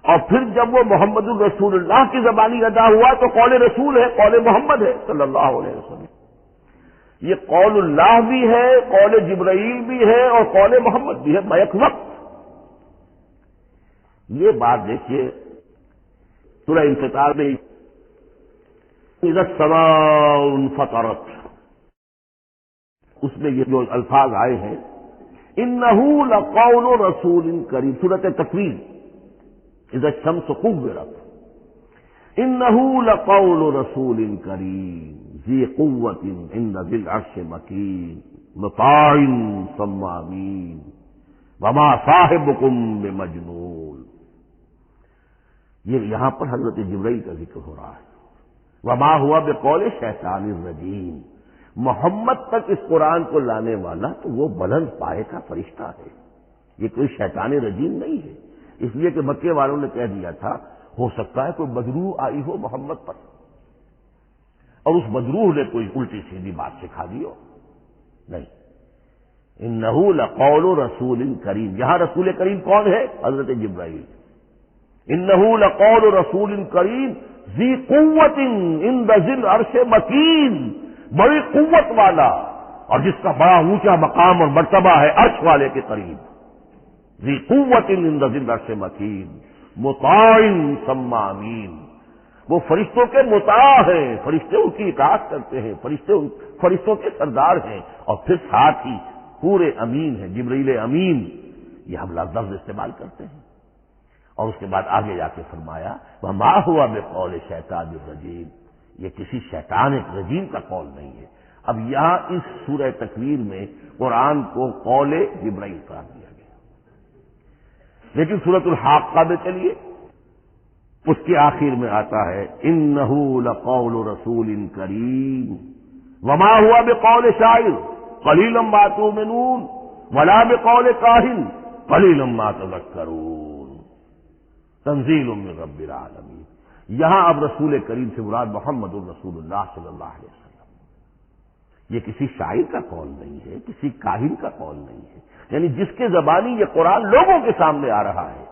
اور پھر جب وہ محمد الرسول اللہ کی زبانی ادا ہوا تو قول رسول ہے، قول محمد ہے صلی اللہ علیہ وسلم۔ یہ قول اللہ بھی ہے، قول جبرائیل بھی ہے، اور قول محمد بھی ہے بیک وقت۔ یہ بات دیکھیے سورہ انفطار میں اذا السماء انفطرت، اس میں یہ جو الفاظ آئے ہیں انہ لقول رسول کریم، سورۃ تکویر اذا الشمس كورت، انہ لقول رسول کریم ذی قوت عند ذی العرش مکین مطاع ثم امین وما صاحبکم بمجنون۔ یہ یہاں پر حضرت جبرائیل کا ذکر ہو رہا ہے۔ وما ہوا بقول شیطان الرجیم، محمد تک اس قرآن کو لانے والا تو وہ بلند پائے کا فرشتہ ہے، یہ کوئی شیطان رجیم نہیں ہے۔ اس لیے کہ مکے والوں نے کہہ دیا تھا ہو سکتا ہے کوئی مجروح آئی ہو محمد پر، اور اس مجروح نے کوئی الٹی سیدھی بات سکھا دی ہو، نہیں۔ انہ لقول رسول کریم، یہاں رسول کریم کون ہے؟ حضرت جبرائیل۔ انہ لقول رسول کریم ذی قوت عند ذی العرش مکین، بڑی قوت والا اور جس کا بڑا اونچا مقام اور مرتبہ ہے عرش والے کے قریب۔ ذی قوت عند ذی العرش مکین مطاع ثم امین، وہ فرشتوں کے مطاع ہیں، فرشتے ان کی اطاعت کرتے ہیں، فرشتوں کے سردار ہیں، اور پھر ساتھ ہی پورے امین ہیں، جبرائیل امین، یہ ہم لفظ استعمال کرتے ہیں۔ اور اس کے بعد آگے جا کے فرمایا وما ہوا بقول شیطان الرجیم، یہ کسی شیطان رجیم کا قول نہیں ہے۔ اب یہاں اس سورہ تکویر میں قرآن کو قول جبرائیل قرار دیا گیا، لیکن سورۃ الحاقہ میں چلیے اس کے آخر میں آتا ہے انہ لقول رسول کریم وما ہوا بقول شاعر قلیلا ما تؤمنون ولا بقول کاہن قلیلا ما تذکرون تنزیل من رب العالمین۔ یہاں اب رسول کریم سے مراد محمد الرسول اللہ صلی اللہ علیہ وسلم، یہ کسی شاعر کا قول نہیں ہے، کسی کاہن کا قول نہیں ہے، یعنی جس کے زبانی یہ قرآن لوگوں کے سامنے آ رہا ہے۔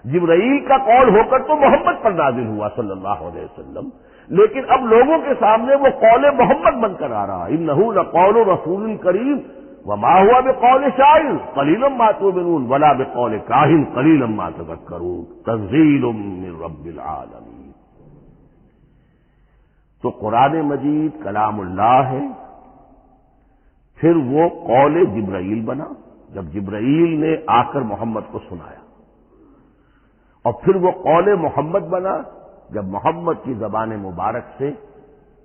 جبرائیل کا قول ہو کر تو محمد پر نازل ہوا صلی اللہ علیہ وسلم، لیکن اب لوگوں کے سامنے وہ قول محمد بن کر آ رہا ہے۔ انہ لقول رسول کریم وما ہوا بقول شاعر قلیلا ما تؤمنون ولا بقول کاہن قلیلا ما تذکرون تنزیل من رب العالمین۔ تو قرآن مجید کلام اللہ ہے، پھر وہ قول جبرائیل بنا جب جبرائیل نے آ کر محمد کو سنایا، اور پھر وہ قول محمد بنا جب محمد کی زبان مبارک سے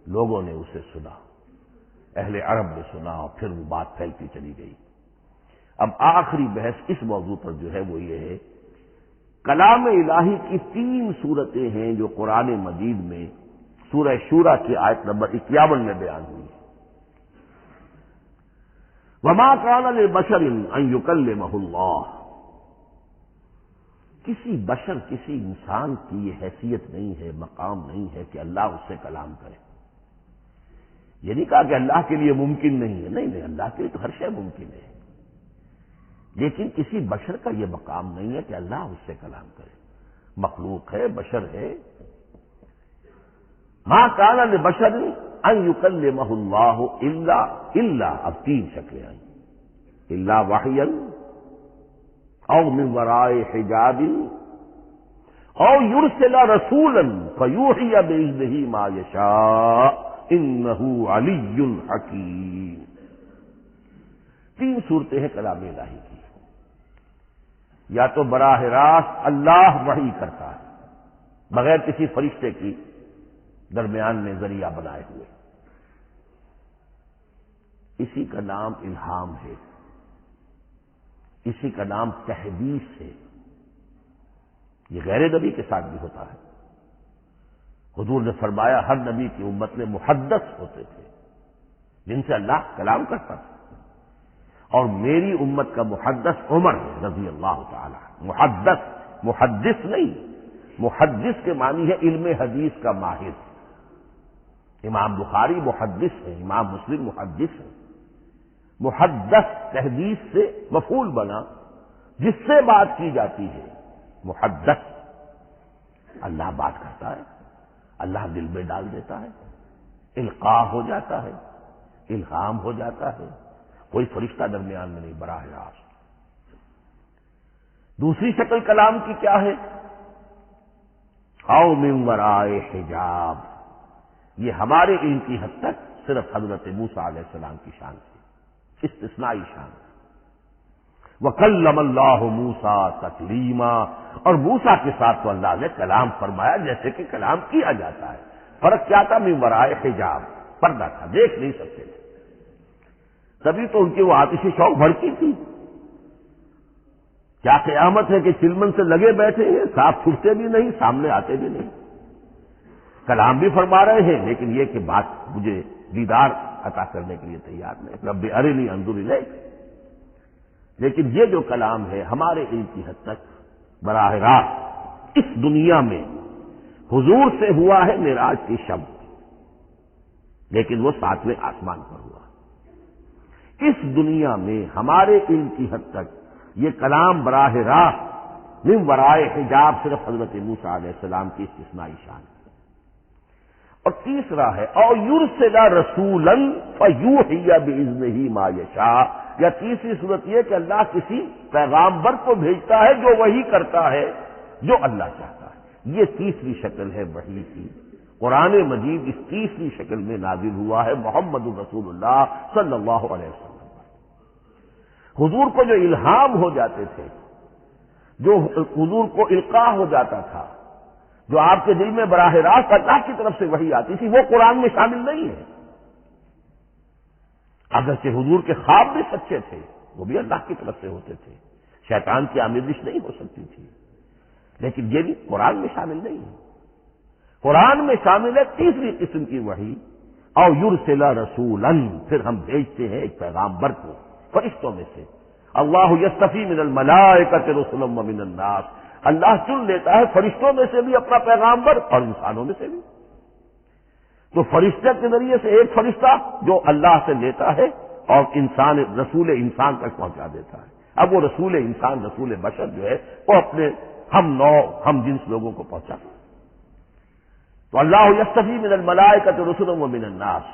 لوگوں نے اسے سنا، اہل عرب نے سنا، اور پھر وہ بات پھیلتی چلی گئی۔ اب آخری بحث اس موضوع پر جو ہے وہ یہ ہے، کلام الہی کی 3 صورتیں ہیں جو قرآن مجید میں سورہ شورى کی آیت نمبر 51 میں بیان ہوئی ہے۔ وما كان لبشر ان يكلمه اللہ، کسی بشر، کسی انسان کی یہ حیثیت نہیں ہے، مقام نہیں ہے کہ اللہ اس سے کلام کرے۔ یہ نہیں کہا کہ اللہ کے لیے ممکن نہیں ہے، نہیں، اللہ کے لیے تو ہر شے ممکن ہے، لیکن کسی بشر کا یہ مقام نہیں ہے کہ اللہ اس سے کلام کرے۔ مخلوق ہے، بشر ہے۔ ما كان لبشر ان يكلمه اللہ الا اب 3 شکلیں آئیں، الا وحیا او من وراء حجاب او يرسل رسولا فيوحي باذنه ما يشاء انه علی حکیم۔ 3 صورتیں ہیں کلام الہی کی، یا تو براہ راست اللہ وحی کرتا ہے بغیر کسی فرشتے کی درمیان میں ذریعہ بنائے ہوئے، اسی کا نام الہام ہے، اسی کا نام تحدیث ہے۔ یہ غیر نبی کے ساتھ بھی ہوتا ہے، حضور نے فرمایا ہر نبی کی امت میں محدث ہوتے تھے جن سے اللہ کلام کرتا تھا، اور میری امت کا محدث عمر رضی اللہ تعالی، محدث نہیں، محدث کے معنی ہے علم حدیث کا ماہر۔ امام بخاری محدث ہے، امام مسلم محدث ہے۔ محدث تحدیث سے مفعول بنا جس سے بات کی جاتی ہے، محدث۔ اللہ بات کرتا ہے، اللہ دل میں ڈال دیتا ہے، القاء ہو جاتا ہے، الہام ہو جاتا ہے، کوئی فرشتہ درمیان میں نہیں، براہ راست۔ دوسری شکل کلام کی کیا ہے؟ او من ورائے حجاب، یہ ہمارے علم کی حد تک صرف حضرت موسیٰ علیہ السلام کی شان تھی، استثنائی شان۔ وَكَلَّمَ اللَّهُ مُوسَىٰ تَكْلِيمًا، اور موسیٰ کے ساتھ تو اللہ نے کلام فرمایا جیسے کہ کلام کیا جاتا ہے۔ فرق کیا تھا؟ من ورائے حجاب، پردہ تھا، دیکھ نہیں سکتے تھے، تبھی تو ان کی وہ آتشی شوق بھڑکی تھی۔ کیا قیامت ہے کہ چلمن سے لگے بیٹھے ہیں، ساتھ چھٹتے بھی نہیں، سامنے آتے بھی نہیں، کلام بھی فرما رہے ہیں، لیکن یہ کہ بات مجھے دیدار عطا کرنے کے لیے تیار نہیں، رب ارنی انظر الیک۔ لیکن یہ جو کلام ہے ہمارے علم کی حد تک براہ راست اس دنیا میں حضور سے ہوا ہے معراج کی شب، لیکن وہ 7ویں آسمان پر ہوا۔ اس دنیا میں ہمارے علم کی حد تک یہ کلام براہ راست من ورائے حجاب صرف حضرت موسیٰ علیہ السلام کی استثنائی شان ہے۔ اور تیسرا ہے او یرسل رسولا فیوحی باذنہ ما یشاء، یا تیسری صورت یہ کہ اللہ کسی پیغامبر کو بھیجتا ہے جو وحی کرتا ہے جو اللہ چاہتا ہے۔ یہ تیسری شکل ہے وحی کی۔ قرآن مجید اس تیسری شکل میں نازل ہوا ہے محمد رسول اللہ صلی اللہ علیہ وسلم۔ حضور کو جو الہام ہو جاتے تھے، جو حضور کو القاء ہو جاتا تھا، جو آپ کے دل میں براہ راست اللہ کی طرف سے وحی آتی تھی، وہ قرآن میں شامل نہیں ہے۔ اگرچہ حضور کے خواب بھی سچے تھے، وہ بھی اللہ کی طرف سے ہوتے تھے، شیطان کی آمیزش نہیں ہو سکتی تھی، لیکن یہ بھی قرآن میں شامل نہیں ہے۔ قرآن میں شامل ہے تیسری قسم کی وحی، او یرسل رسولا، پھر ہم بھیجتے ہیں ایک پیغامبر کو فرشتوں میں سے۔ اللہ یصطفی من الملائکۃ رسلا ومن الناس، اللہ چن لیتا ہے فرشتوں میں سے بھی اپنا پیغامبر اور انسانوں میں سے بھی۔ تو فرشتے کے ذریعے سے ایک فرشتہ جو اللہ سے لیتا ہے اور انسان رسول انسان تک پہنچا دیتا ہے۔ اب وہ رسول انسان، رسول بشر جو ہے وہ اپنے ہم نوع ہم جنس لوگوں کو پہنچاتا ہے۔ تو اللہ یصطفی من الملائکۃ رسلا ومن الناس،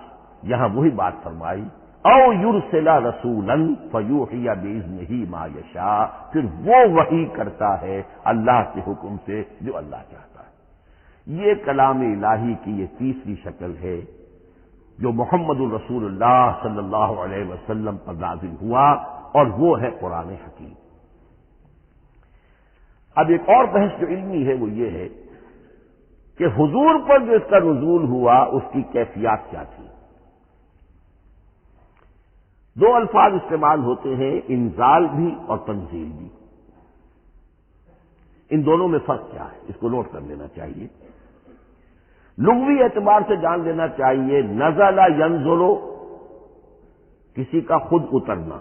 یہاں وہی بات فرمائی او یرسل رسولا فیوحی باذنہ ما یشاء، پھر وہ وحی کرتا ہے اللہ کے حکم سے جو اللہ چاہتا ہے۔ یہ کلام الہی کی یہ تیسری شکل ہے جو محمد الرسول اللہ صلی اللہ علیہ وسلم پر نازل ہوا، اور وہ ہے قرآن حکیم۔ اب ایک اور بحث جو علمی ہے وہ یہ ہے کہ حضور پر جو اس کا نزول ہوا اس کی کیفیات کیا تھی۔ دو الفاظ استعمال ہوتے ہیں، انزال بھی اور تنزیل بھی۔ ان دونوں میں فرق کیا ہے اس کو نوٹ کر لینا چاہیے۔ لغوی اعتبار سے جان لینا چاہیے، نزل ینزل کسی کا خود اترنا،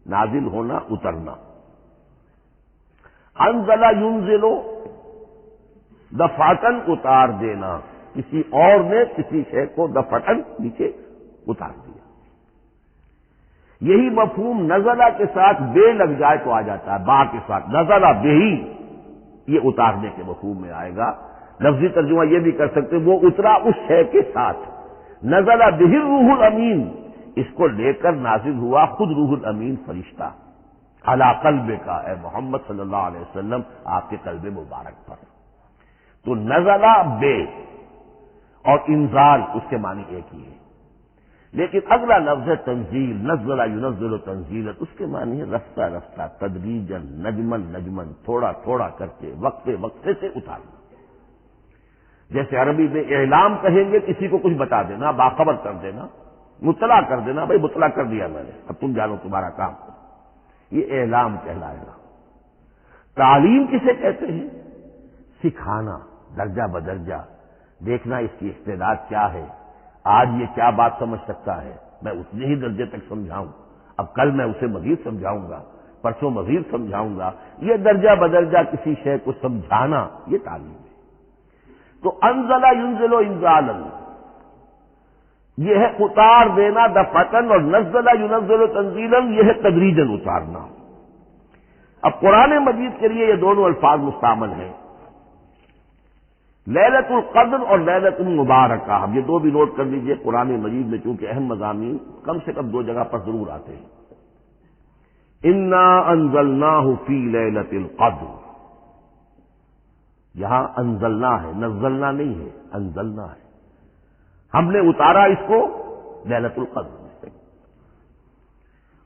نازل ہونا، اترنا۔ انزل ینزل دفعتن اتار دینا، کسی اور نے کسی شے کو دفعتن نیچے اتار دیا۔ یہی مفہوم نزلہ کے ساتھ بے لگ جائے تو آ جاتا ہے، با کے ساتھ نزلہ بہی، یہ اتارنے کے مفہوم میں آئے گا۔ لفظی ترجمہ یہ بھی کر سکتے وہ اترا اس شے کے ساتھ، نزلہ بہ الروح الامین، اس کو لے کر نازل ہوا خود روح الامین فرشتہ علی قلبک، اے محمد صلی اللہ علیہ وسلم آپ کے قلب مبارک پر۔ تو نزلہ بے اور انزال اس کے معنی ایک ہی ہے، لیکن اگلا لفظ ہے تنزیل، نزل ینزل تنزیلا، اس کے معنی ہے رفتہ رفتہ، تدریجاً، نجمن نجمن، تھوڑا تھوڑا کر کے، وقفے وقفے سے اتارنا۔ جیسے عربی میں اعلام کہیں گے، کسی کو کچھ بتا دینا، باخبر کر دینا، مطلع کر دینا، بھائی مطلع کر دیا میں نے، اب تم جانو تمہارا کام، یہ اعلام کہلائے گا۔ تعلیم کسے کہتے ہیں؟ سکھانا درجہ بدرجہ، دیکھنا اس کی استعداد کیا ہے، آج یہ کیا بات سمجھ سکتا ہے، میں اتنے ہی درجے تک سمجھاؤں، اب کل میں اسے مزید سمجھاؤں گا، پرسوں مزید سمجھاؤں گا۔ یہ درجہ بدرجہ کسی شے کو سمجھانا یہ تعلیم ہے۔ تو انزل ینزل انزالا، یہ ہے اتار دینا دفعتاً، اور نزل ینزل تنزیلا، یہ ہے تدریجاً اتارنا۔ اب قرآن مجید کے لیے یہ دونوں الفاظ مستعمل ہیں، لیلۃ القدر اور لیلۃ المبارکہ۔ اب یہ دو بھی نوٹ کر لیجئے، قرآن مجید میں چونکہ اہم مضامین کم سے کم دو جگہ پر ضرور آتے ہیں۔ انا انزلناہ فی لیلۃ القدر، یہاں انزلنا ہے، نزلنا نہیں ہے، انزلنا ہے، ہم نے اتارا اس کو لیلۃ القدر میں۔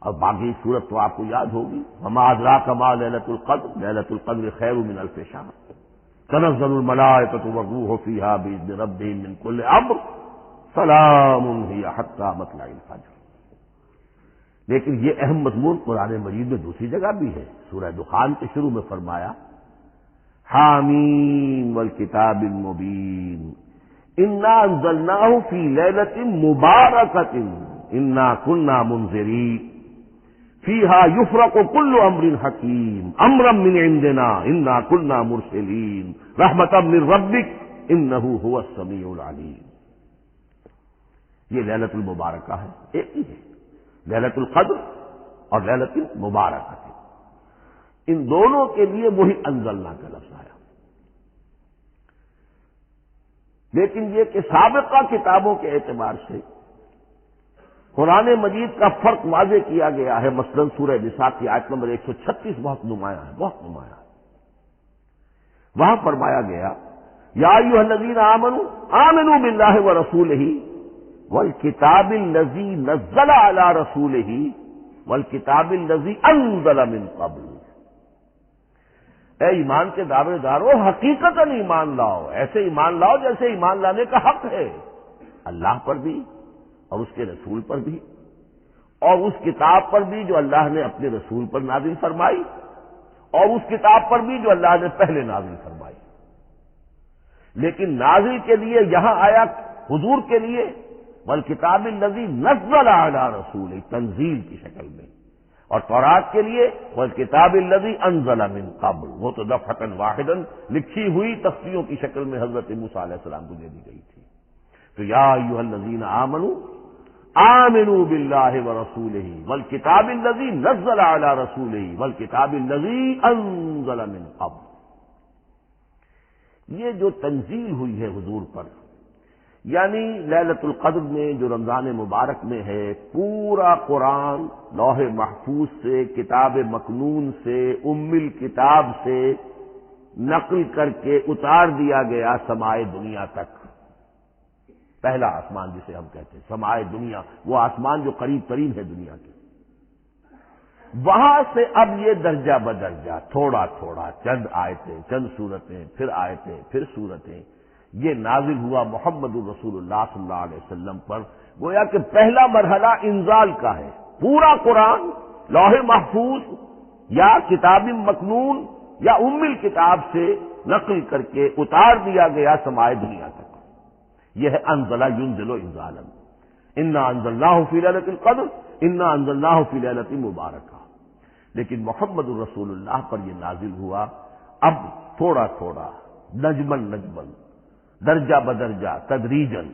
اور باقی صورت تو آپ کو یاد ہوگی، وما ادراک ما لیلۃ القدر، لیلۃ القدر خیر من الف شہر، تنزل الملائکۃ والروح فیہا بإذن ربہم من کل امر، سلام ہی حتی مطلع الفجر۔ لیکن یہ اہم مضمون قرآن مجید میں دوسری جگہ بھی ہے، سورہ دخان کے شروع میں فرمایا حامیم والکتاب المبین انا انزلناہ فی لیلۃ مبارکۃ انا کنا منذرین فیہا یفرق کل امر حکیم امرا من عندنا انا کنا مرسلین رحمتا من ربک انہ هو السمیع العلیم۔ یہ لیلۃ المبارکہ ہے، ایک ہی ہے، لیلۃ القدر اور لیلۃ المبارکہ، ان دونوں کے لیے وہی انزلنا کا لفظ آیا۔ لیکن یہ کہ سابقہ کتابوں کے اعتبار سے قرآن مجید کا فرق واضح کیا گیا ہے، مثلا سورہ نساء کی آیت نمبر 136 بہت نمایاں ہے، بہت نمایاں ہے۔ وہاں فرمایا گیا یا ایھا الذین آمنوا آمنوا باللہ ورسولہ والکتاب الذی نزل علی رسولہ والکتاب الذی انزل من قبل۔ اے ایمان کے دعوے دارو، حقیقتاً ایمان لاؤ، ایسے ایمان لاؤ جیسے ایمان لانے کا حق ہے، اللہ پر بھی اور اس کے رسول پر بھی، اور اس کتاب پر بھی جو اللہ نے اپنے رسول پر نازل فرمائی، اور اس کتاب پر بھی جو اللہ نے پہلے نازل فرمائی۔ لیکن نازل کے لیے یہاں آیا حضور کے لیے والکتاب الذی نزل علی رسولہ، تنزیل کی شکل میں، اور تورات کے لیے والکتاب الذی انزل من قبل، وہ تو دفعۃ واحدا لکھی ہوئی تختیوں کی شکل میں حضرت موسیٰ علیہ السلام کو دے دی گئی تھی۔ تو یا ایھا الذین آمنوا آمنوا باللہ ورسولہ والکتاب الذی نزل علی رسولہ والکتاب الذی انزل من قبل۔ یہ جو تنزیل ہوئی ہے حضور پر، یعنی لیلۃ القدر میں جو رمضان مبارک میں ہے، پورا قرآن لوح محفوظ سے، کتاب مکنون سے، ام الکتاب سے نقل کر کے اتار دیا گیا سمائے دنیا تک۔ پہلا آسمان جسے ہم کہتے ہیں سمائے دنیا، وہ آسمان جو قریب ترین ہے دنیا کے، وہاں سے اب یہ درجہ بدرجہ تھوڑا تھوڑا، چند آیتیں، چند سورتیں، پھر آیتیں، پھر سورتیں، یہ نازل ہوا محمد الرسول اللہ صلی اللہ علیہ وسلم پر۔ گویا کہ پہلا مرحلہ انزال کا ہے، پورا قرآن لوح محفوظ یا کتاب مکنون یا ام الکتاب سے نقل کر کے اتار دیا گیا سمائے دنیا تک۔ یہ ہے انزل ینزل انزالا، انا انزلناہ فی لیلۃ القدر انا انزلناہ فی لیلۃ مبارکہ۔ لیکن محمد الرسول اللہ پر یہ نازل ہوا اب تھوڑا تھوڑا، نجمن نجمن، درجہ بدرجہ، تدریجن،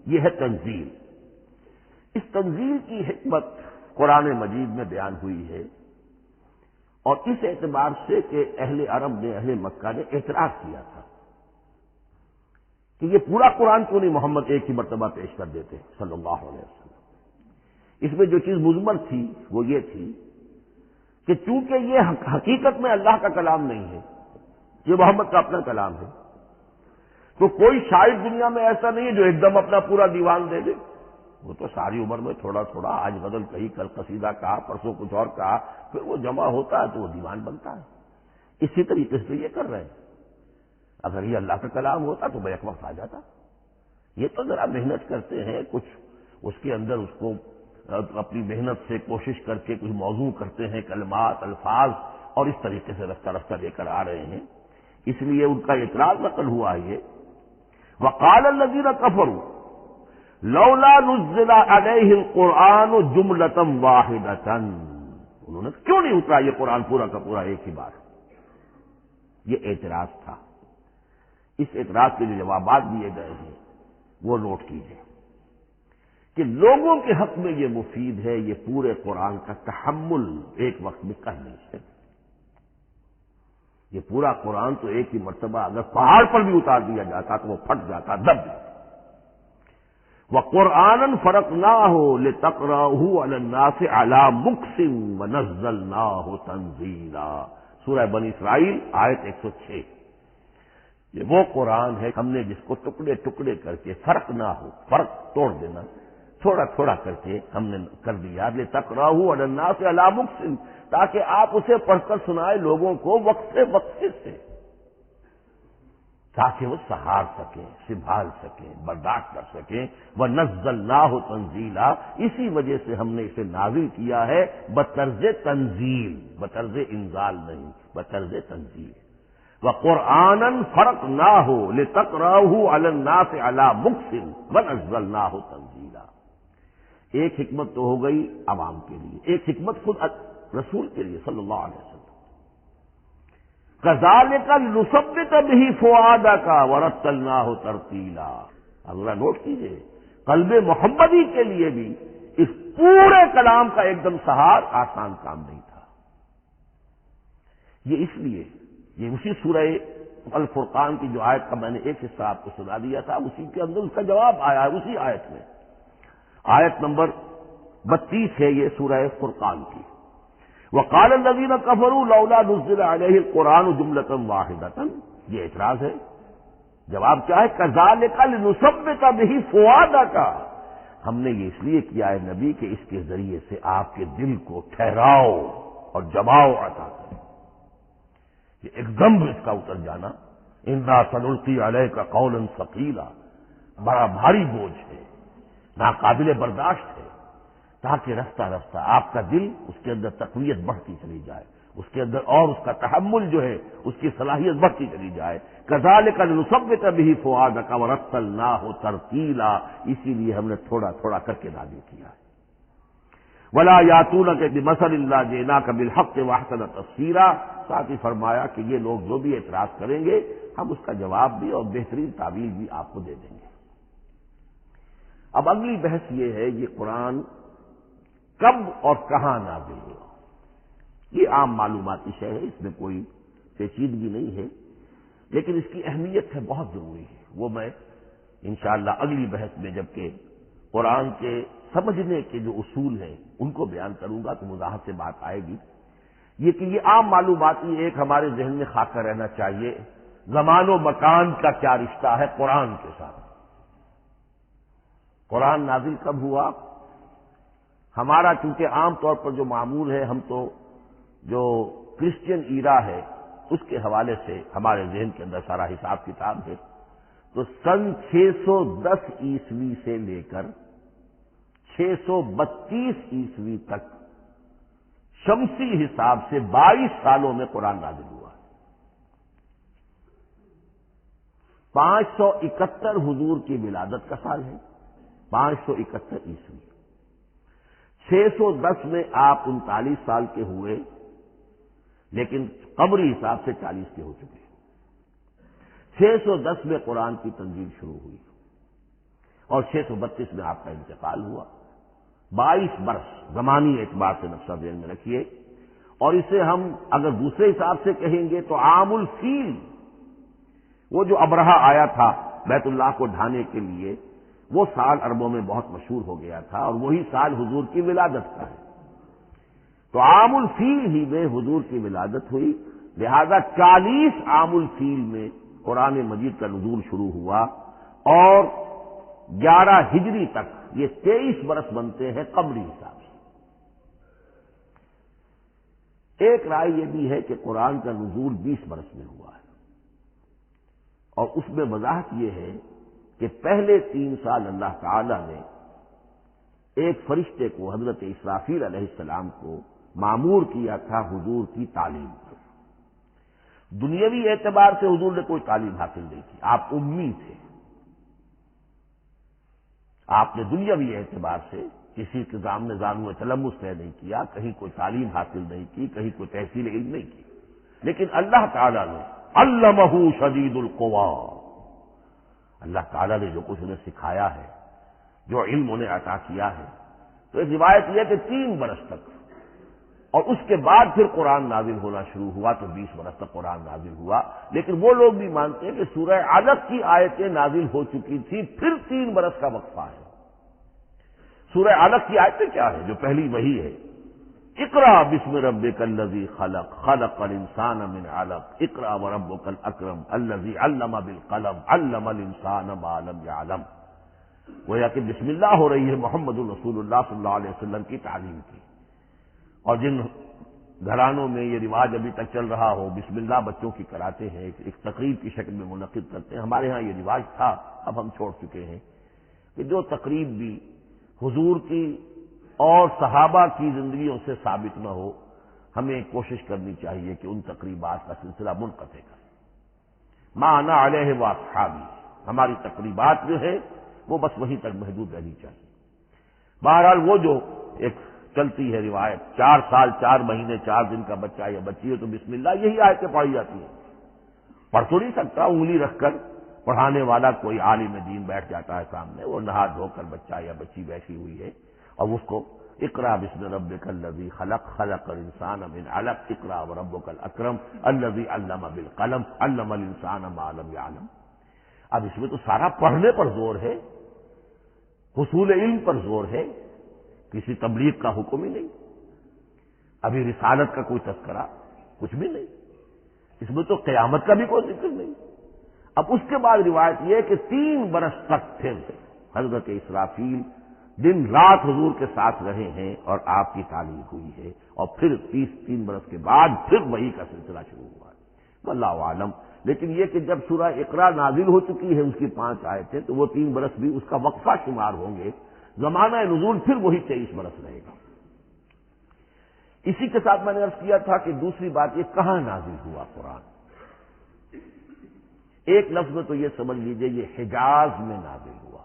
یہ ہے تنزیل۔ اس تنزیل کی حکمت قرآن مجید میں بیان ہوئی ہے، اور اس اعتبار سے کہ اہل عرب نے، اہل مکہ نے اعتراض کیا تھا کہ یہ پورا قرآن کیوں نہیں محمد ایک ہی مرتبہ پیش کر دیتے صلی اللہ علیہ وسلم۔ اس میں جو چیز مضمر تھی وہ یہ تھی کہ چونکہ یہ حقیقت میں اللہ کا کلام نہیں ہے، یہ محمد کا اپنا کلام ہے، تو کوئی شاعر دنیا میں ایسا نہیں ہے جو ایک دم اپنا پورا دیوان دے دے۔ وہ تو ساری عمر میں تھوڑا تھوڑا، آج غزل کہی، کل قصیدہ کہا، پرسوں کچھ اور کہا، پھر وہ جمع ہوتا ہے تو وہ دیوان بنتا ہے۔ اسی طریقے سے یہ کر رہے ہیں۔ اگر یہ اللہ کا کلام ہوتا تو بیک وقت آ جاتا۔ یہ تو ذرا محنت کرتے ہیں، کچھ اس کے اندر اس کو اپنی محنت سے کوشش کر کے کچھ موضوع کرتے ہیں، کلمات، الفاظ، اور اس طریقے سے رفتہ رفتہ لے کر آ رہے ہیں۔ اس لیے ان کا اعتراض نقل ہوا یہ، وقال الذین کفروا لولا نزل علیہ القرآن جملۃ واحدۃ، انہوں نے کیوں نہیں اترا یہ قرآن پورا کا پورا ایک ہی بار؟ یہ اعتراض تھا۔ اس اعتراض کے جو جوابات دیے گئے ہیں وہ نوٹ کیجیے کہ لوگوں کے حق میں یہ مفید ہے، یہ پورے قرآن کا تحمل ایک وقت میں کر نہیں سکتے۔ یہ پورا قرآن تو ایک ہی مرتبہ اگر پہاڑ پر بھی اتار دیا جاتا تو وہ پھٹ جاتا، دب جاتا۔ وَقُرْآنًا فَرَقْنَاهُ لِتَقْرَأَهُ عَلَى النَّاسِ عَلَى مُكْثٍ وَنَزَّلْنَاهُ تَنزِيلًا، سورہ بنی اسرائیل آیت 106۔ یہ وہ قرآن ہے ہم نے جس کو ٹکڑے ٹکڑے کر کے فرق نہ ہو، فرق توڑ دینا، تھوڑا تھوڑا کر کے ہم نے کر دیا، لِتَقْرَأَهُ عَلَى النَّاسِ عَلَى مُكْثٍ، تاکہ آپ اسے پڑھ کر سنائے لوگوں کو وقت سے، تاکہ وہ سہار سکیں، سنبھال سکیں، برداشت کر سکیں۔ وَنَزَّلْنَاهُ تَنزِيلًا، اسی وجہ سے ہم نے اسے نازل کیا ہے بطرز تنزیل، بطرز انزال نہیں، بطرز تنزیل۔ وَقُرْآنًا فَرَقْنَاهُ لِتَقْرَأَهُ عَلَى النَّاسِ عَلَى مُكْثٍ وَنَزَّلْنَاهُ تَنزِيلًا۔ ایک حکمت تو ہو گئی عوام کے لیے، ایک حکمت خود رسول کے لیے صلی اللہ علیہ وسلم۔ كَذَلِكَ لِنُثَبِّتَ بِهِ فُؤَادَكَ وَرَتَّلْنَاهُ تَرْتِيلًا، ذرا نوٹ کیجئے، قلب محمدی کے لیے بھی اس پورے کلام کا ایک دم سہار آسان کام نہیں تھا۔ یہ اس لیے، یہ اسی سورہ الفرقان کی جو آیت کا میں نے ایک حصہ آپ کو سنا دیا تھا، اسی کے اندر اس کا جواب آیا ہے، اسی آیت میں، آیت نمبر 32 ہے یہ سورہ فرقان کی۔ وقال الذین کفروا لولا نزل علیہ القرآن جملۃ واحدۃ، یہ اعتراض ہے۔ جواب کیا ہے؟ کذالک لنثبت بہ فؤادک، ہم نے یہ اس لیے کیا ہے نبی کہ اس کے ذریعے سے آپ کے دل کو ٹھہراؤ اور جماؤ عطا کرے، یہ ایک دم اس کا اتر جانا۔ انا سنلقی علیک قولا ثقیلا، بڑا بھاری بوجھ ہے، ناقابل برداشت ہے، تاکہ رفتہ رفتہ آپ کا دل، اس کے اندر تقویت بڑھتی چلی جائے، اس کے اندر اور اس کا تحمل جو ہے اس کی صلاحیت بڑھتی چلی جائے۔ کذالک لنثبت بہ فؤادک ورتلناہ ترتیلا، اسی لیے ہم نے تھوڑا تھوڑا کر کے نازل کیا ہے۔ ولا یاتونک بمثل الا جئناک بالحق واحسن تفسیرا، ساتھ ہی فرمایا کہ یہ لوگ جو بھی اعتراض کریں گے ہم اس کا جواب بھی اور بہترین تعویل بھی آپ کو دے دیں گے۔ اب اگلی بحث یہ ہے یہ قرآن کب اور کہاں نازل ہوا؟ یہ عام معلوماتی شے ہے، اس میں کوئی پیچیدگی نہیں ہے، لیکن اس کی اہمیت ہے بہت ضروری ہے، وہ میں انشاءاللہ اگلی بحث میں جبکہ قرآن کے سمجھنے کے جو اصول ہیں ان کو بیان کروں گا تو وضاحت سے بات آئے گی۔ یہ کہ یہ عام معلوماتی ایک ہمارے ذہن میں خاکہ رہنا چاہیے، زمان و مکان کا کیا رشتہ ہے قرآن کے ساتھ۔ قرآن نازل کب ہوا؟ ہمارا چونکہ عام طور پر جو معمول ہے، ہم تو جو کرسچین ایرا ہے اس کے حوالے سے ہمارے ذہن کے اندر سارا حساب کتاب ہے، تو سن 610 عیسوی سے لے کر 632 عیسوی تک شمسی حساب سے 22 سالوں میں قرآن نازل ہوا ہے۔ 571 حضور کی ولادت کا سال ہے، 571 عیسوی۔ 610 میں آپ 39 سال کے ہوئے، لیکن قمری حساب سے 40 کے ہو چکے۔ 610 میں قرآن کی تنزیل شروع ہوئی اور 632 میں آپ کا انتقال ہوا۔ 22 برس زمانی اعتبار سے نقشہ ذہن میں رکھیے، اور اسے ہم اگر دوسرے حساب سے کہیں گے تو عام الفیل، وہ جو ابرہہ آیا تھا بیت اللہ کو ڈھانے کے لیے، وہ سال عربوں میں بہت مشہور ہو گیا تھا، اور وہی سال حضور کی ولادت کا ہے، تو عام الفیل ہی میں حضور کی ولادت ہوئی، لہذا 40 عام الفیل میں قرآن مجید کا نزول شروع ہوا، اور 11 ہجری تک یہ 23 برس بنتے ہیں قمری حساب سے۔ ایک رائے یہ بھی ہے کہ قرآن کا نزول 20 برس میں ہوا ہے، اور اس میں وضاحت یہ ہے کہ پہلے 3 سال اللہ تعالی نے ایک فرشتے کو، حضرت اسرافیل علیہ السلام کو مامور کیا تھا حضور کی تعلیم پر۔ دنیاوی اعتبار سے حضور نے کوئی تعلیم حاصل نہیں کی، آپ امی تھے، آپ نے دنیاوی اعتبار سے کسی کے سامنے زانو تلمس طے نہیں کیا، کہیں کوئی تعلیم حاصل نہیں کی، کہیں کوئی تحصیل علم نہیں کی، لیکن اللہ تعالیٰ نے علمہ شدید القوا، اللہ تعالیٰ نے جو کچھ انہیں سکھایا ہے، جو علم انہیں عطا کیا ہے، تو ایک روایت یہ ہے کہ 3 برس تک، اور اس کے بعد پھر قرآن نازل ہونا شروع ہوا تو 20 برس تک قرآن نازل ہوا، لیکن وہ لوگ بھی مانتے ہیں کہ سورہ علق کی آیتیں نازل ہو چکی تھی، پھر 3 برس کا وقفہ ہے۔ سورہ علق کی آیتیں کیا ہے؟ جو پہلی وحی ہے، اقرا بسم ربک الذی خلق خلق الانسان من علق اقرا وربک الاکرم الذی علم بالقلم علم الانسان ما لم یعلم، گویا کہ بسم اللہ ہو رہی ہے محمد رسول اللہ صلی اللہ علیہ وسلم کی تعلیم کی، اور جن گھرانوں میں یہ رواج ابھی تک چل رہا ہو، بسم اللہ بچوں کی کراتے ہیں، ایک تقریب کی شکل میں منعقد کرتے ہیں، ہمارے ہاں یہ رواج تھا، اب ہم چھوڑ چکے ہیں، کہ جو تقریب بھی حضور کی اور صحابہ کی زندگیوں سے ثابت نہ ہو، ہمیں کوشش کرنی چاہیے کہ ان تقریبات کا سلسلہ منقطع کریں۔ ما انا علیہ واصحابی، ہماری تقریبات جو ہے وہ بس وہیں تک محدود رہنی چاہیے۔ بہرحال وہ جو ایک چلتی ہے روایت، 4 سال 4 مہینے 4 دن کا بچہ یا بچی ہے تو بسم اللہ یہی آیتیں پڑھی جاتی ہیں، پڑھ تو نہیں سکتا، انگلی رکھ کر پڑھانے والا کوئی عالم دین بیٹھ جاتا ہے سامنے، وہ نہا دھو کر بچہ یا بچی بیٹھی ہوئی ہے اور اس کو اقرا بسم ربک الذی خلق خلق الانسان من علق اقرا وربک الاکرم الذی علم بالقلم علم الانسان ما لم یعلم۔ اب اس میں تو سارا پڑھنے پر زور ہے، حصول علم پر زور ہے، کسی تبلیغ کا حکم ہی نہیں، ابھی رسالت کا کوئی تذکرہ کچھ بھی نہیں، اس میں تو قیامت کا بھی کوئی ذکر نہیں۔ اب اس کے بعد روایت یہ ہے کہ 3 برس تک پھر حضرت اسرافیل دن رات حضور کے ساتھ رہے ہیں اور آپ کی تعلیم ہوئی ہے، اور پھر 3 برس کے بعد پھر وحی کا سلسلہ شروع ہوا ہے، واللہ عالم۔ لیکن یہ کہ جب سورہ اقرا نازل ہو چکی ہے، اس کی 5 آیتیں، تو وہ 3 برس بھی اس کا وقفہ شمار ہوں گے، زمانہ نزول پھر وہی 23 برس رہے گا۔ اسی کے ساتھ میں نے عرض کیا تھا کہ دوسری بات یہ کہاں نازل ہوا قرآن، ایک لفظ میں تو یہ سمجھ لیجئے یہ حجاز میں نازل ہوا۔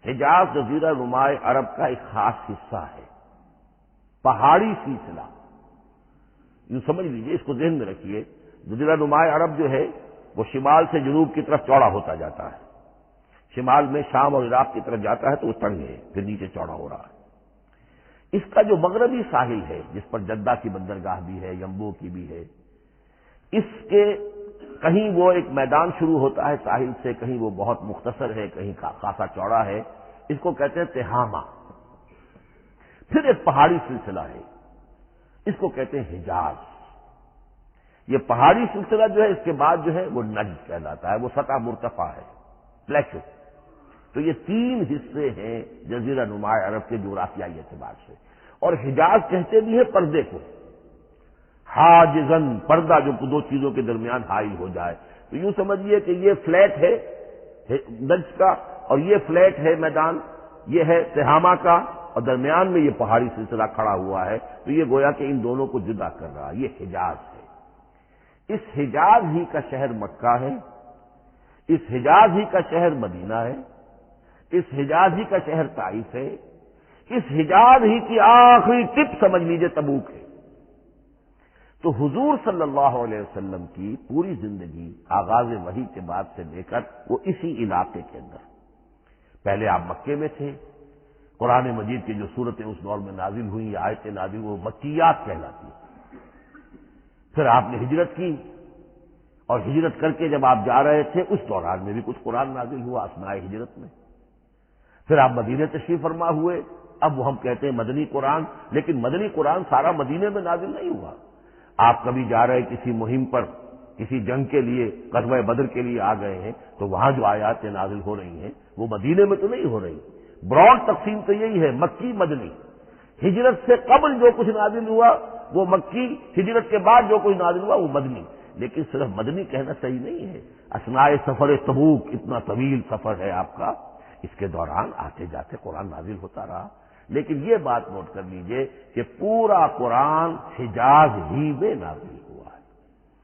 حجاز جزیرہ نمائے عرب کا ایک خاص حصہ ہے، پہاڑی سلسلہ، یوں سمجھ لیجئے، اس کو ذہن میں رکھیے، جزیرہ نمائے عرب جو ہے وہ شمال سے جنوب کی طرف چوڑا ہوتا جاتا ہے، شمال میں شام اور عراق کی طرف جاتا ہے تو وہ تنگ ہے، پھر نیچے چوڑا ہو رہا ہے۔ اس کا جو مغربی ساحل ہے جس پر جدہ کی بندرگاہ بھی ہے، یمبو کی بھی ہے، اس کے کہیں وہ ایک میدان شروع ہوتا ہے ساحل سے، کہیں وہ بہت مختصر ہے، کہیں خاصا چوڑا ہے، اس کو کہتے ہیں تہامہ۔ پھر ایک پہاڑی سلسلہ ہے، اس کو کہتے ہیں حجاز۔ یہ پہاڑی سلسلہ جو ہے اس کے بعد جو ہے وہ نجد کہلاتا ہے، وہ سطح مرتفع ہے، پلیٹو۔ تو یہ 3 حصے ہیں جزیرہ نمائے عرب کے جغرافیائی اعتبار سے، اور حجاز کہتے بھی ہیں پردے کو، حاجزن، پردہ جو 2 چیزوں کے درمیان حائل ہو جائے، تو یوں سمجھیے کہ یہ فلیٹ ہے نجد کا، اور یہ فلیٹ ہے میدان، یہ ہے تہامہ کا، اور درمیان میں یہ پہاڑی سلسلہ کھڑا ہوا ہے، تو یہ گویا کہ ان دونوں کو جدا کر رہا ہے، یہ حجاز ہے۔ اس حجاز ہی کا شہر مکہ ہے، اس حجاز ہی کا شہر مدینہ ہے، اس حجاز ہی کا شہر طائف ہے، اس حجاز ہی کی آخری ٹپ سمجھ لیجئے تبوک ہے۔ تو حضور صلی اللہ علیہ وسلم کی پوری زندگی آغاز وحی کے بعد سے لے کر وہ اسی علاقے کے اندر، پہلے آپ مکے میں تھے، قرآن مجید کی جو صورتیں اس دور میں نازل ہوئیں یا آیتیں نازل وہ مکیات کہلاتی ہیں۔ پھر آپ نے ہجرت کی، اور ہجرت کر کے جب آپ جا رہے تھے اس دوران میں بھی کچھ قرآن نازل ہوا اثناء ہجرت میں۔ پھر آپ مدینے تشریف فرما ہوئے، اب وہ ہم کہتے ہیں مدنی قرآن، لیکن مدنی قرآن سارا مدینے میں نازل نہیں ہوا۔ آپ کبھی جا رہے کسی مہم پر، کسی جنگ کے لیے، غزوہ بدر کے لیے آ گئے ہیں، تو وہاں جو آیات نازل ہو رہی ہیں وہ مدینے میں تو نہیں ہو رہی۔ براڈ تقسیم تو یہی ہے، مکی مدنی۔ ہجرت سے قبل جو کچھ نازل ہوا وہ مکی، ہجرت کے بعد جو کچھ نازل ہوا وہ مدنی۔ لیکن صرف مدنی کہنا صحیح نہیں ہے، اثناء سفر تبوک، اتنا طویل سفر ہے آپ کا، اس کے دوران آتے جاتے قرآن نازل ہوتا رہا۔ لیکن یہ بات نوٹ کر لیجئے کہ پورا قرآن حجاز ہی میں نازل ہوا ہے،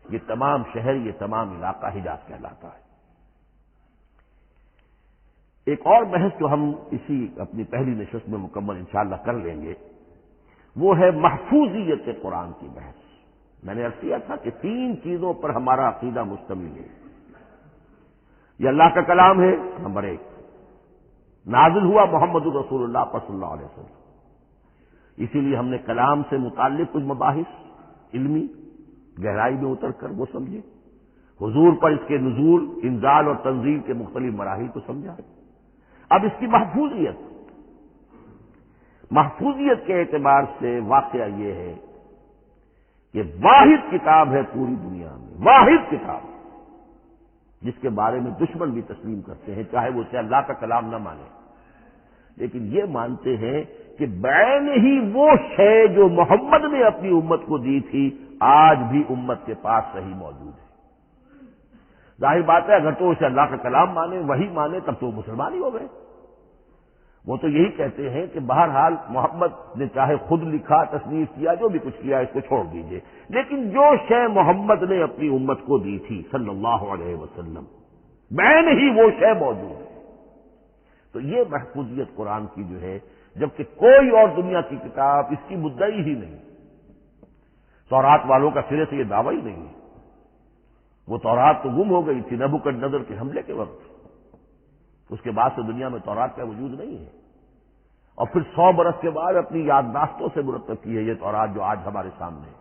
یہ تمام شہر، یہ تمام علاقہ حجاز کہلاتا ہے۔ ایک اور بحث جو ہم اسی اپنی پہلی نشست میں مکمل انشاءاللہ کر لیں گے وہ ہے محفوظیت قرآن کی بحث۔ میں نے عرض کیا تھا کہ 3 چیزوں پر ہمارا عقیدہ مشتمل ہے۔ یہ اللہ کا کلام ہے، نمبر 1، نازل ہوا محمد رسول اللہ صلی اللہ علیہ وسلم، اسی لیے ہم نے کلام سے متعلق کچھ مباحث علمی گہرائی میں اتر کر وہ سمجھے، حضور پر اس کے نزول، انزال اور تنزیل کے مختلف مراحل کو سمجھا۔ اب اس کی محفوظیت کے اعتبار سے واقعہ یہ ہے کہ واحد کتاب ہے پوری دنیا میں، واحد کتاب جس کے بارے میں دشمن بھی تسلیم کرتے ہیں، چاہے وہ اسے اللہ کا کلام نہ مانے، لیکن یہ مانتے ہیں کہ بعین ہی وہ شے جو محمد نے اپنی امت کو دی تھی آج بھی امت کے پاس صحیح موجود ہے۔ ظاہر بات ہے اگر تو اسے اللہ کا کلام مانے، وہی مانے، تب تو مسلمان ہی ہو گئے۔ وہ تو یہی کہتے ہیں کہ بہرحال محمد نے چاہے خود لکھا، تصنیف کیا، جو بھی کچھ کیا اس کو چھوڑ دیجئے، لیکن جو شے محمد نے اپنی امت کو دی تھی صلی اللہ علیہ وسلم بعین ہی وہ شے موجود ہے۔ تو یہ محفوظیت قرآن کی جو ہے، جبکہ کوئی اور دنیا کی کتاب اس کی مدعی ہی نہیں۔ تورات والوں کا سرے سے یہ دعویٰ ہی نہیں ہے۔ وہ تورات تو گم ہو گئی تھی نبوکدنضر کے حملے کے وقت، اس کے بعد سے دنیا میں تورات کا وجود نہیں ہے، اور پھر 100 برس کے بعد اپنی یادداشتوں سے مرتب کی ہے یہ تورات جو آج ہمارے سامنے ہے۔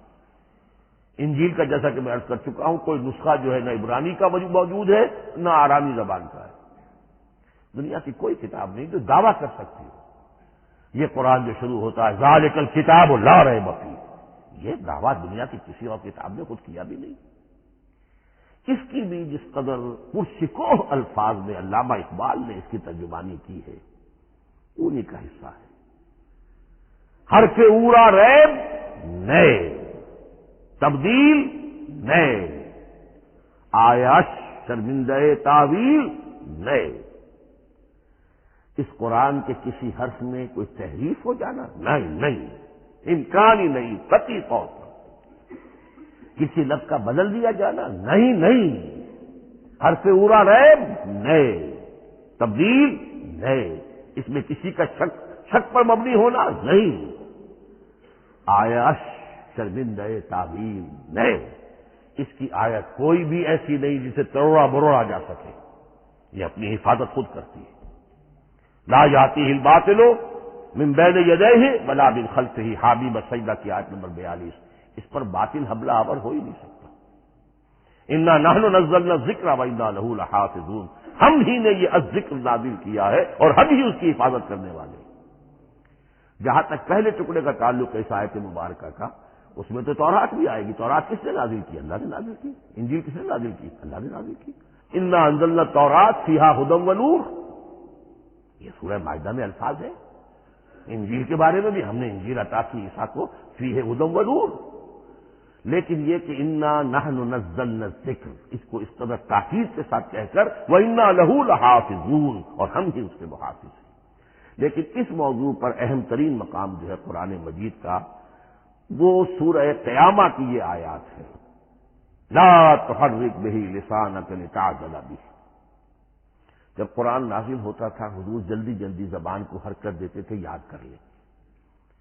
انجیل کا جیسا کہ میں عرض کر چکا ہوں کوئی نسخہ جو ہے نہ عبرانی کا موجود ہے نہ آرامی زبان کا ہے۔ دنیا کی کوئی کتاب نہیں جو دعویٰ کر سکتی ہو یہ قرآن جو شروع ہوتا ہے ذالک الکتاب لا ریب فیہ، یہ دعویٰ دنیا کی کسی اور کتاب نے خود کیا بھی نہیں۔ اس کی بھی جس قدر پرشکوہ الفاظ میں علامہ اقبال نے اس کی ترجمانی کی ہے انہی کا حصہ ہے۔ حرف اورا ریب نئے، تبدیل نئے، آیش شرمندہ تعویل نئے۔ اس قرآن کے کسی حرف میں کوئی تحریف ہو جانا نہیں، امکان ہی نہیں، قطعی طور پر کسی لفظ کا بدل دیا جانا نہیں، حرف اورا ریب نئے، تبدیل نئے، اس میں کسی کا شک پر مبنی ہونا نہیں، آیش شرمندہ تعویل نئے، اس کی آیت کوئی بھی ایسی نہیں جسے تروڑا مروڑا جا سکے، یہ اپنی حفاظت خود کرتی ہے۔ لا یاتیہ الباطل من بین یدیہ ولا من خلفہ، حامیم السجدہ کی آیت نمبر 42، اس پر باطل حملہ آور ہو ہی نہیں سکتا۔ انا نحن نزلنا الذکر وانا لہ لحافظون، ہم ہی نے یہ الذکر نازل کیا ہے اور ہم ہی اس کی حفاظت کرنے والے ہیں۔ جہاں تک پہلے ٹکڑے کا تعلق ہے اس آیت مبارکہ کا، اس میں تو تورات بھی آئے گی۔ تورات کس نے نازل کی؟ اللہ نے نازل کی۔ انجیل کس نے نازل کی؟ اللہ نے نازل کی۔ انا انزلنا التوراۃ فیہا ھدی ونور، یہ سورہ مائدہ میں الفاظ ہے۔ انجیل کے بارے میں بھی ہم نے انجیل عطا کی عیسیٰ کو فیہ ھدی ونور، لیکن یہ کہ انا نحن نزلنا الذکر، اس کو اس قدر تاکید کے ساتھ کہہ کر وانا لہ لحافظون، اور ہم ہی اس کے محافظ ہیں۔ لیکن اس موضوع پر اہم ترین مقام جو ہے قرآن مجید کا وہ سورہ قیامہ کی یہ آیات ہے، لا تحرک بہ لسانک لتعجل بہ۔ جب قرآن نازل ہوتا تھا حضور جلدی جلدی زبان کو حرکت دیتے تھے، یاد کر لیں،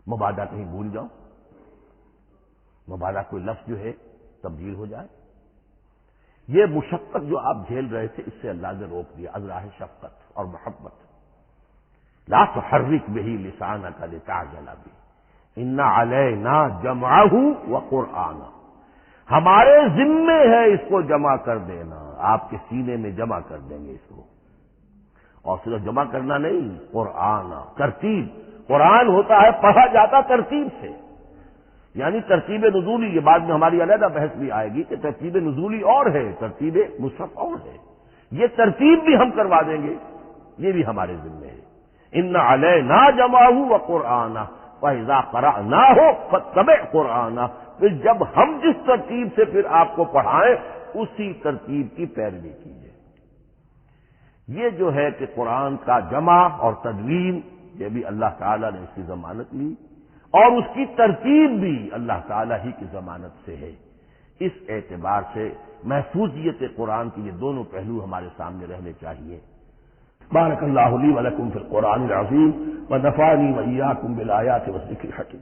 مبادا کہیں بھول جاؤ، مبادا کوئی لفظ جو ہے تبدیل ہو جائے۔ یہ مشقت جو آپ جھیل رہے تھے اس سے اللہ نے روک دیا، از راہ شفقت اور محبت۔ لا تحرک بہ لسانک لتعجل بہ ان علینا جمعہ وقرآنہ، ہمارے ذمے ہے اس کو جمع کر دینا، آپ کے سینے میں جمع کر دیں گے اس کو، اور صرف جمع کرنا نہیں، قرآن ترتیب۔ قرآن ہوتا ہے پڑھا جاتا ترتیب سے، یعنی ترتیب نزولی، یہ بعد میں ہماری علیحدہ بحث بھی آئے گی کہ ترتیب نزولی اور ہے، ترتیب مصحف اور ہے، یہ ترتیب بھی ہم کروا دیں گے، یہ بھی ہمارے ذمے ہے۔ ان علینا جمعہ وقرآنہ فاذا قرأناہ فاتبع قرآنہ، پھر جب ہم جس ترتیب سے پھر آپ کو پڑھائیں اسی ترتیب کی پیروی کیجیے۔ یہ جو ہے کہ قرآن کا جمع اور تدوین، یہ بھی اللہ تعالیٰ نے اس کی ضمانت لی، اور اس کی ترتیب بھی اللہ تعالیٰ ہی کی ضمانت سے ہے۔ اس اعتبار سے محفوظیت قرآن کے یہ دونوں پہلو ہمارے سامنے رہنے چاہیے۔ بارک اللہ لی ولکم فی القرآن العظیم ونفعنی وإیاکم بالآیات والذکر الحکیم۔